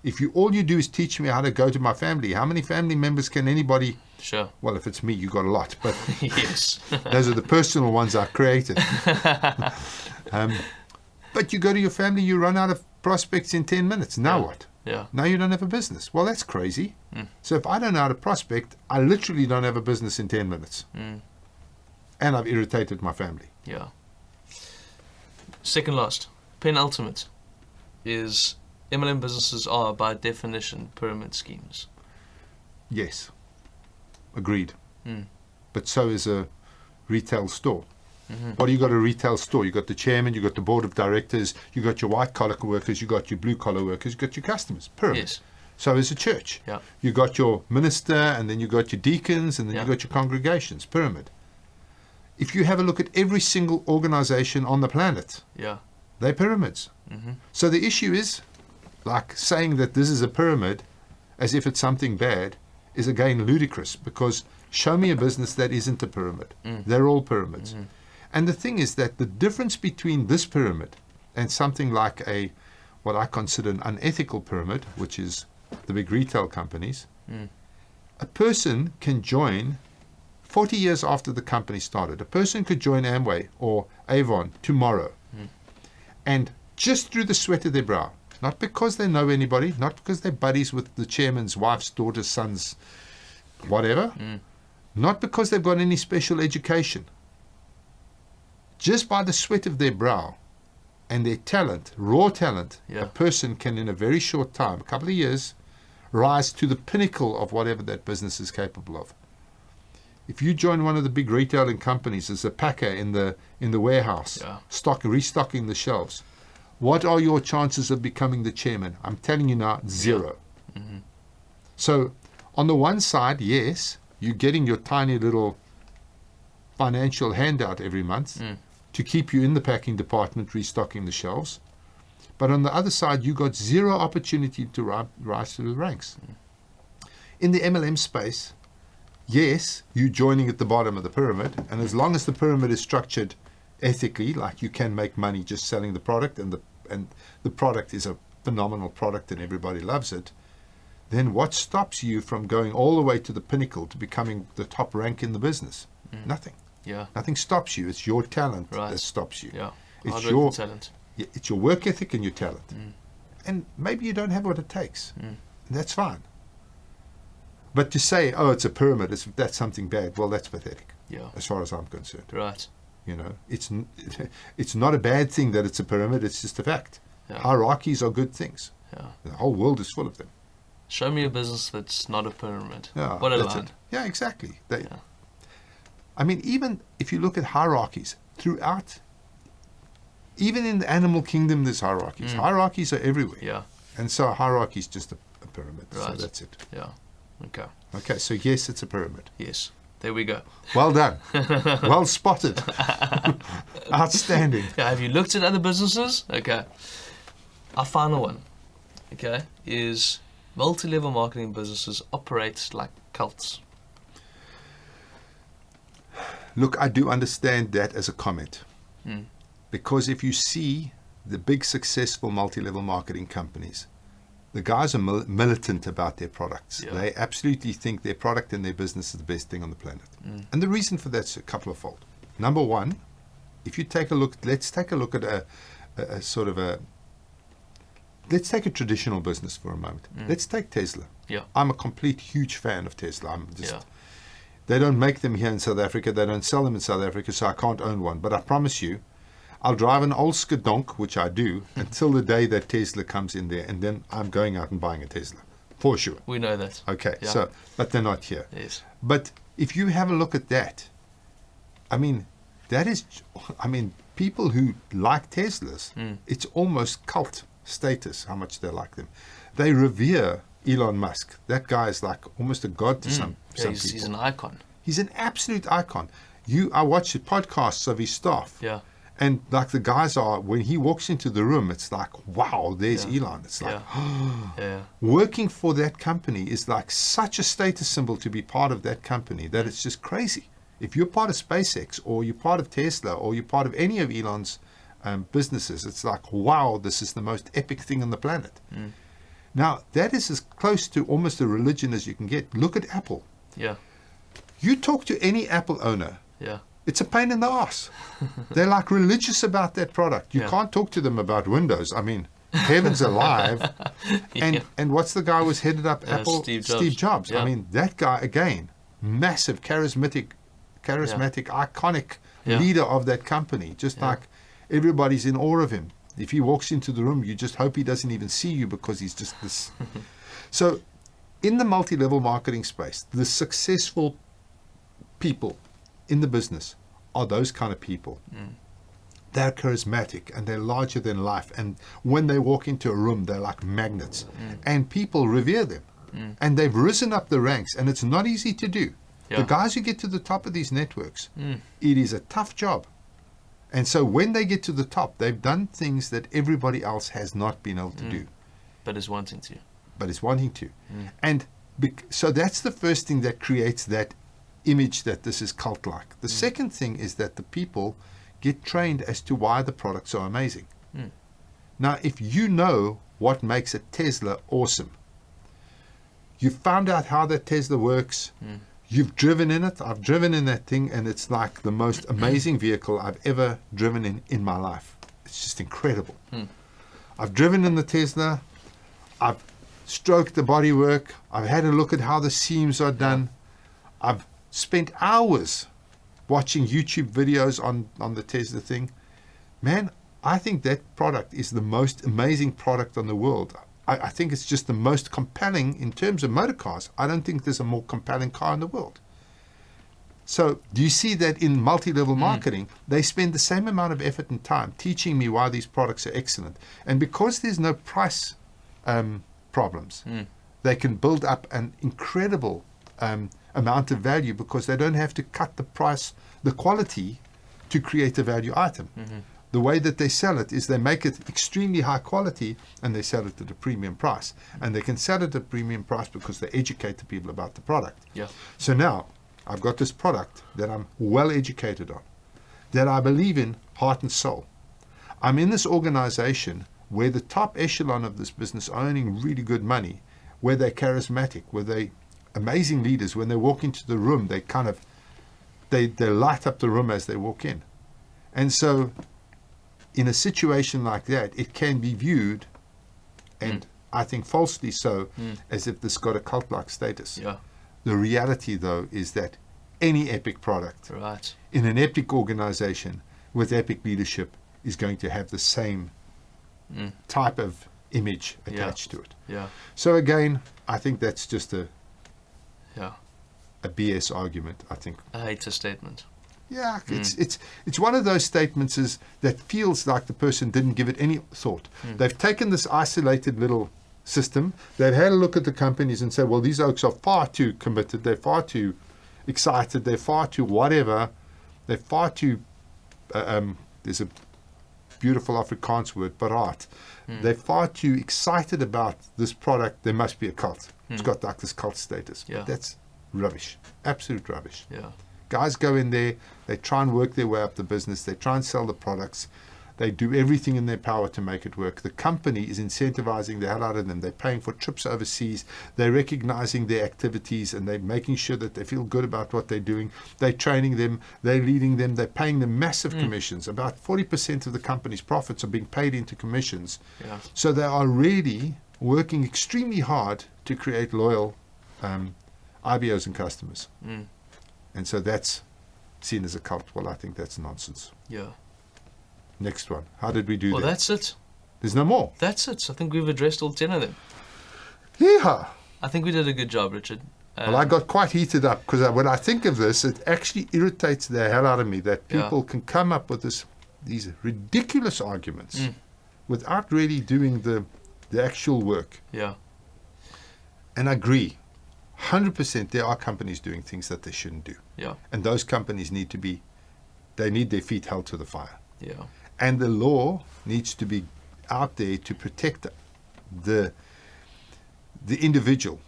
B: If all you do is teach me how to go to my family, how many family members can anybody?
A: Sure.
B: Well, if it's me, you got a lot, but
A: Yes.
B: those are the personal ones I created. But you go to your family, you run out of prospects in 10 minutes. Now
A: Yeah.
B: what?
A: Yeah.
B: Now you don't have a business. Well, that's crazy. So if I don't know how to prospect, I literally don't have a business in 10 minutes. And I've irritated my family.
A: Yeah. Second last, penultimate, is MLM businesses are by definition pyramid schemes.
B: Yes. Agreed.
A: Mm.
B: But so is a retail store. What do you got a retail store? You got the chairman, you got the board of directors, you got your white collar workers, you got your blue collar workers, you got your customers. Pyramid.
A: Yes.
B: So is a church.
A: Yeah.
B: You got your minister, and then you got your deacons, and then
A: Yeah.
B: you got your congregations. Pyramid. If you have a look at every single organization on the planet,
A: Yeah.
B: they're pyramids. So the issue is, like saying that this is a pyramid as if it's something bad is again ludicrous, because show me a business that isn't a pyramid. They're all pyramids. And the thing is that the difference between this pyramid and something like what I consider an unethical pyramid, which is the big retail companies, a person can join 40 years after the company started. A person could join Amway or Avon tomorrow, and just through the sweat of their brow, not because they know anybody, not because they're buddies with the chairman's wife's daughter's son's whatever, not because they've got any special education, just by the sweat of their brow and their talent, raw talent,
A: Yeah.
B: a person can in a very short time, a couple of years, rise to the pinnacle of whatever that business is capable of. If you join one of the big retailing companies as a packer in the warehouse,
A: Yeah.
B: restocking the shelves, what are your chances of becoming the chairman? I'm telling you now, zero. So on the one side, yes, you're getting your tiny little financial handout every month to keep you in the packing department restocking the shelves. But on the other side, you got zero opportunity to rise through the ranks. In the MLM space, yes, you're joining at the bottom of the pyramid, and as long as the pyramid is structured ethically, like you can make money just selling the product, and the product is a phenomenal product and everybody loves it, then what stops you from going all the way to the pinnacle to becoming the top rank in the business? Nothing.
A: Yeah.
B: Nothing stops you. It's your talent
A: Right.
B: that stops you.
A: Yeah.
B: It's
A: Hard-working talent.
B: It's your work ethic and your talent. And maybe you don't have what it takes. That's fine. But to say, oh, it's a pyramid, that's something bad, well, that's pathetic,
A: Yeah.
B: as far as I'm concerned.
A: Right.
B: You know, it's not a bad thing that it's a pyramid, it's just a fact.
A: Yeah.
B: Hierarchies are good things.
A: Yeah.
B: The whole world is full of them.
A: Show me a business that's not a pyramid.
B: Yeah,
A: What a
B: that's
A: line.
B: it. Yeah, exactly.
A: Yeah.
B: I mean, even if you look at hierarchies throughout, even in the animal kingdom, there's hierarchies. Hierarchies are everywhere.
A: Yeah.
B: And so a hierarchy is just a pyramid. So
A: Right.
B: that's it.
A: Yeah. Okay.
B: Okay, so yes, it's a pyramid.
A: Yes. There we go.
B: Well done. Well spotted. Outstanding.
A: Yeah, have you looked at other businesses? Okay. Our final one, okay, is multi-level marketing businesses operate like cults.
B: Look, I do understand that as a comment. Because if you see the big successful multi-level marketing companies, the guys are militant about their products.
A: Yeah.
B: They absolutely think their product and their business is the best thing on the planet. And the reason for that's a couple of fold. Number one, if you take a look, let's take a look at let's take a traditional business for a moment. Let's take Tesla.
A: Yeah.
B: I'm a complete huge fan of Tesla. They don't make them here in South Africa. They don't sell them in South Africa, so I can't own one. But I promise you, I'll drive an old Skadonk, which I do, until the day that Tesla comes in there, and then I'm going out and buying a Tesla, for sure.
A: We know that.
B: Okay,
A: Yeah.
B: so, but they're not here.
A: Yes.
B: But if you have a look at that, I mean, people who like Teslas, it's almost cult status how much they like them. They revere Elon Musk. That guy is like almost a god to some people.
A: He's an icon.
B: He's an absolute icon. I watch the podcasts of his staff.
A: Yeah.
B: And like the guys are, when he walks into the room, it's like, wow, there's
A: Yeah.
B: Elon. It's like,
A: Yeah.
B: working for that company is like such a status symbol to be part of that company that it's just crazy. If you're part of SpaceX or you're part of Tesla or you're part of any of Elon's businesses, it's like, wow, this is the most epic thing on the planet. Now, that is as close to almost a religion as you can get. Look at Apple.
A: Yeah.
B: You talk to any Apple owner,
A: Yeah.
B: it's a pain in the ass. They're like religious about that product. You
A: Yeah.
B: can't talk to them about Windows. I mean, heavens alive. And what's the guy who was headed up Apple?
A: Steve Jobs. Yeah.
B: I mean, that guy, again, massive, charismatic, iconic
A: Yeah.
B: leader of that company. Just
A: Yeah.
B: like everybody's in awe of him. If he walks into the room, you just hope he doesn't even see you because he's just this. So in the multi-level marketing space, the successful people in the business are those kind of people. They're charismatic and they're larger than life. And when they walk into a room, they're like magnets. And people revere them. And they've risen up the ranks. And it's not easy to do.
A: Yeah.
B: The guys who get to the top of these networks, it is a tough job. And so when they get to the top, they've done things that everybody else has not been able to do.
A: But is wanting to.
B: But is wanting to. And so that's the first thing that creates that image that this is cult-like. The second thing is that the people get trained as to why the products are amazing. Now, if you know what makes a Tesla awesome, you found out how that Tesla works, you've driven in it. I've driven in that thing, and it's like the most amazing vehicle I've ever driven in my life. It's just incredible. I've driven in the Tesla. I've stroked the bodywork. I've had a look at how the seams are done. I've spent hours watching YouTube videos on the Tesla thing. Man, I think that product is the most amazing product on the world. I think it's just the most compelling in terms of motor cars. I don't think there's a more compelling car in the world. So do you see that in multi-level marketing, they spend the same amount of effort and time teaching me why these products are excellent. And because there's no price problems, they can build up an incredible amount of value because they don't have to cut the price, the quality, to create a value item. The way that they sell it is they make it extremely high quality and they sell it at a premium price. And they can sell it at a premium price because they educate the people about the product.
A: Yeah.
B: So now I've got this product that I'm well educated on, that I believe in heart and soul. I'm in this organization where the top echelon of this business are earning really good money, where they're charismatic, where they amazing leaders. When they walk into the room, they kind of they light up the room as they walk in. And so in a situation like that, it can be viewed, and I think falsely so, as if this got a cult-like status.
A: Yeah.
B: The reality, though, is that any epic product in an epic organization with epic leadership is going to have the same type of image attached to it.
A: Yeah.
B: So again, I think that's just a BS argument, I think.
A: A hater statement.
B: Yeah, it's one of those statements that feels like the person didn't give it any thought. They've taken this isolated little system, they've had a look at the companies and said, well, these oaks are far too committed, they're far too excited, they're far too whatever, they're far too, there's a beautiful Afrikaans word, paraat. They're far too excited about this product, there must be a cult. It's got like this cult status.
A: Yeah.
B: But that's rubbish, absolute rubbish.
A: Yeah.
B: Guys go in there, they try and work their way up the business, they try and sell the products, they do everything in their power to make it work. The company is incentivizing the hell out of them. They're paying for trips overseas, they're recognizing their activities, and they're making sure that they feel good about what they're doing. They're training them, they're leading them, they're paying them massive commissions. About 40% of the company's profits are being paid into commissions.
A: Yeah.
B: So they are really working extremely hard to create loyal IBOs and customers. And so that's seen as a cult. Well, I think that's nonsense.
A: Yeah.
B: Next one. How did we do
A: Well,
B: that?
A: that's it.
B: There's no more.
A: That's it. I think we've addressed all 10 of them.
B: Yeehaw!
A: I think we did a good job, Richard.
B: Well, I got quite heated up because when I think of this, it actually irritates the hell out of me that people can come up with these ridiculous arguments without really doing the actual work.
A: Yeah.
B: And I agree, 100% there are companies doing things that they shouldn't do.
A: Yeah.
B: And those companies need their feet held to the fire.
A: Yeah.
B: And the law needs to be out there to protect the individual.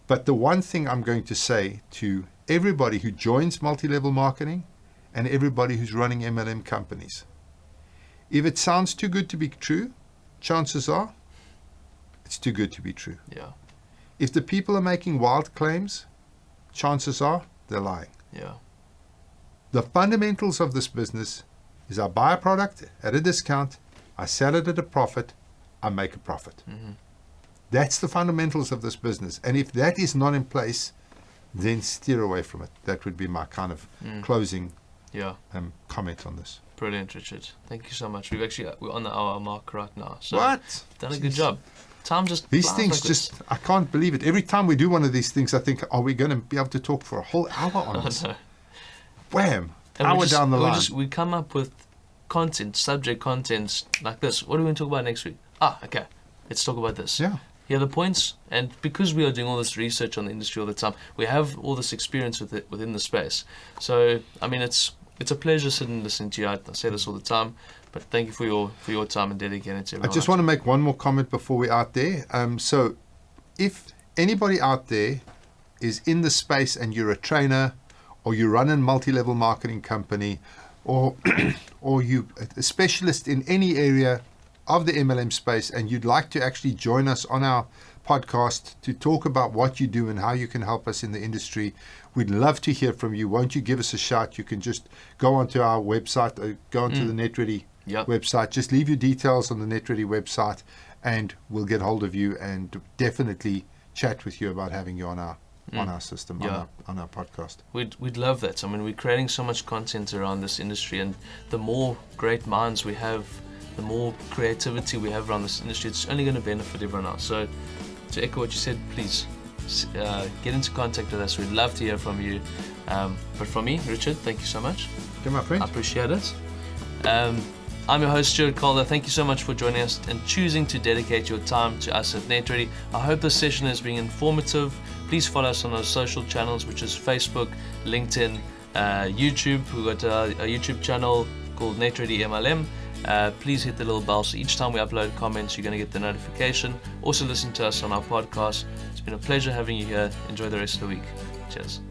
B: But the one thing I'm going to say to everybody who joins multi-level marketing and everybody who's running MLM companies, if it sounds too good to be true, chances are it's too good to be true.
A: Yeah.
B: If the people are making wild claims, chances are they're lying.
A: Yeah.
B: The fundamentals of this business is I buy a product at a discount, I sell it at a profit, I make a profit. That's the fundamentals of this business. And if that is not in place, then steer away from it. That would be my kind of closing comment on this.
A: Brilliant, Richard. Thank you so much. We're on the hour mark right now. So
B: What?
A: Done a good job. Time just
B: These
A: flies
B: things
A: like this.
B: I can't believe it. Every time we do one of these things, I think, are we going to be able to talk for a whole hour on this?
A: No.
B: Wham!
A: And
B: Hour down the line.
A: We come up with content, subject contents like this. What are we going to talk about next week? Okay. Let's talk about this.
B: Yeah.
A: Here are the points. And because we are doing all this research on the industry all the time, we have all this experience with it within the space. So, I mean, it's a pleasure sitting and listening to you. I say this all the time, but thank you for your time and dedicating it to
B: I
A: everyone.
B: just want to make one more comment before we're out there. So if anybody out there is in the space and you're a trainer or you run a multi-level marketing company or or you a specialist in any area of the MLM space and you'd like to actually join us on our podcast to talk about what you do and how you can help us in the industry, we'd love to hear from you. Won't you give us a shout? You can just go onto our website, go onto the Netready website, just leave your details on the Netready website and we'll get hold of you and definitely chat with you about having you on our system, on our podcast.
A: We'd love that. I mean, we're creating so much content around this industry, and the more great minds we have, the more creativity we have around this industry, it's only going to benefit everyone else. So to echo what you said, please get into contact with us. We'd love to hear from you. But from me, Richard, thank you so much.
B: Okay, my friend.
A: I appreciate it. I'm your host, Stuart Calder. Thank you so much for joining us and choosing to dedicate your time to us at Netready. I hope this session has been informative. Please follow us on our social channels, which is Facebook, LinkedIn, YouTube. We've got a YouTube channel called Netready MLM. Please hit the little bell so each time we upload comments, you're going to get the notification. Also listen to us on our podcast. It's been a pleasure having you here. Enjoy the rest of the week. Cheers.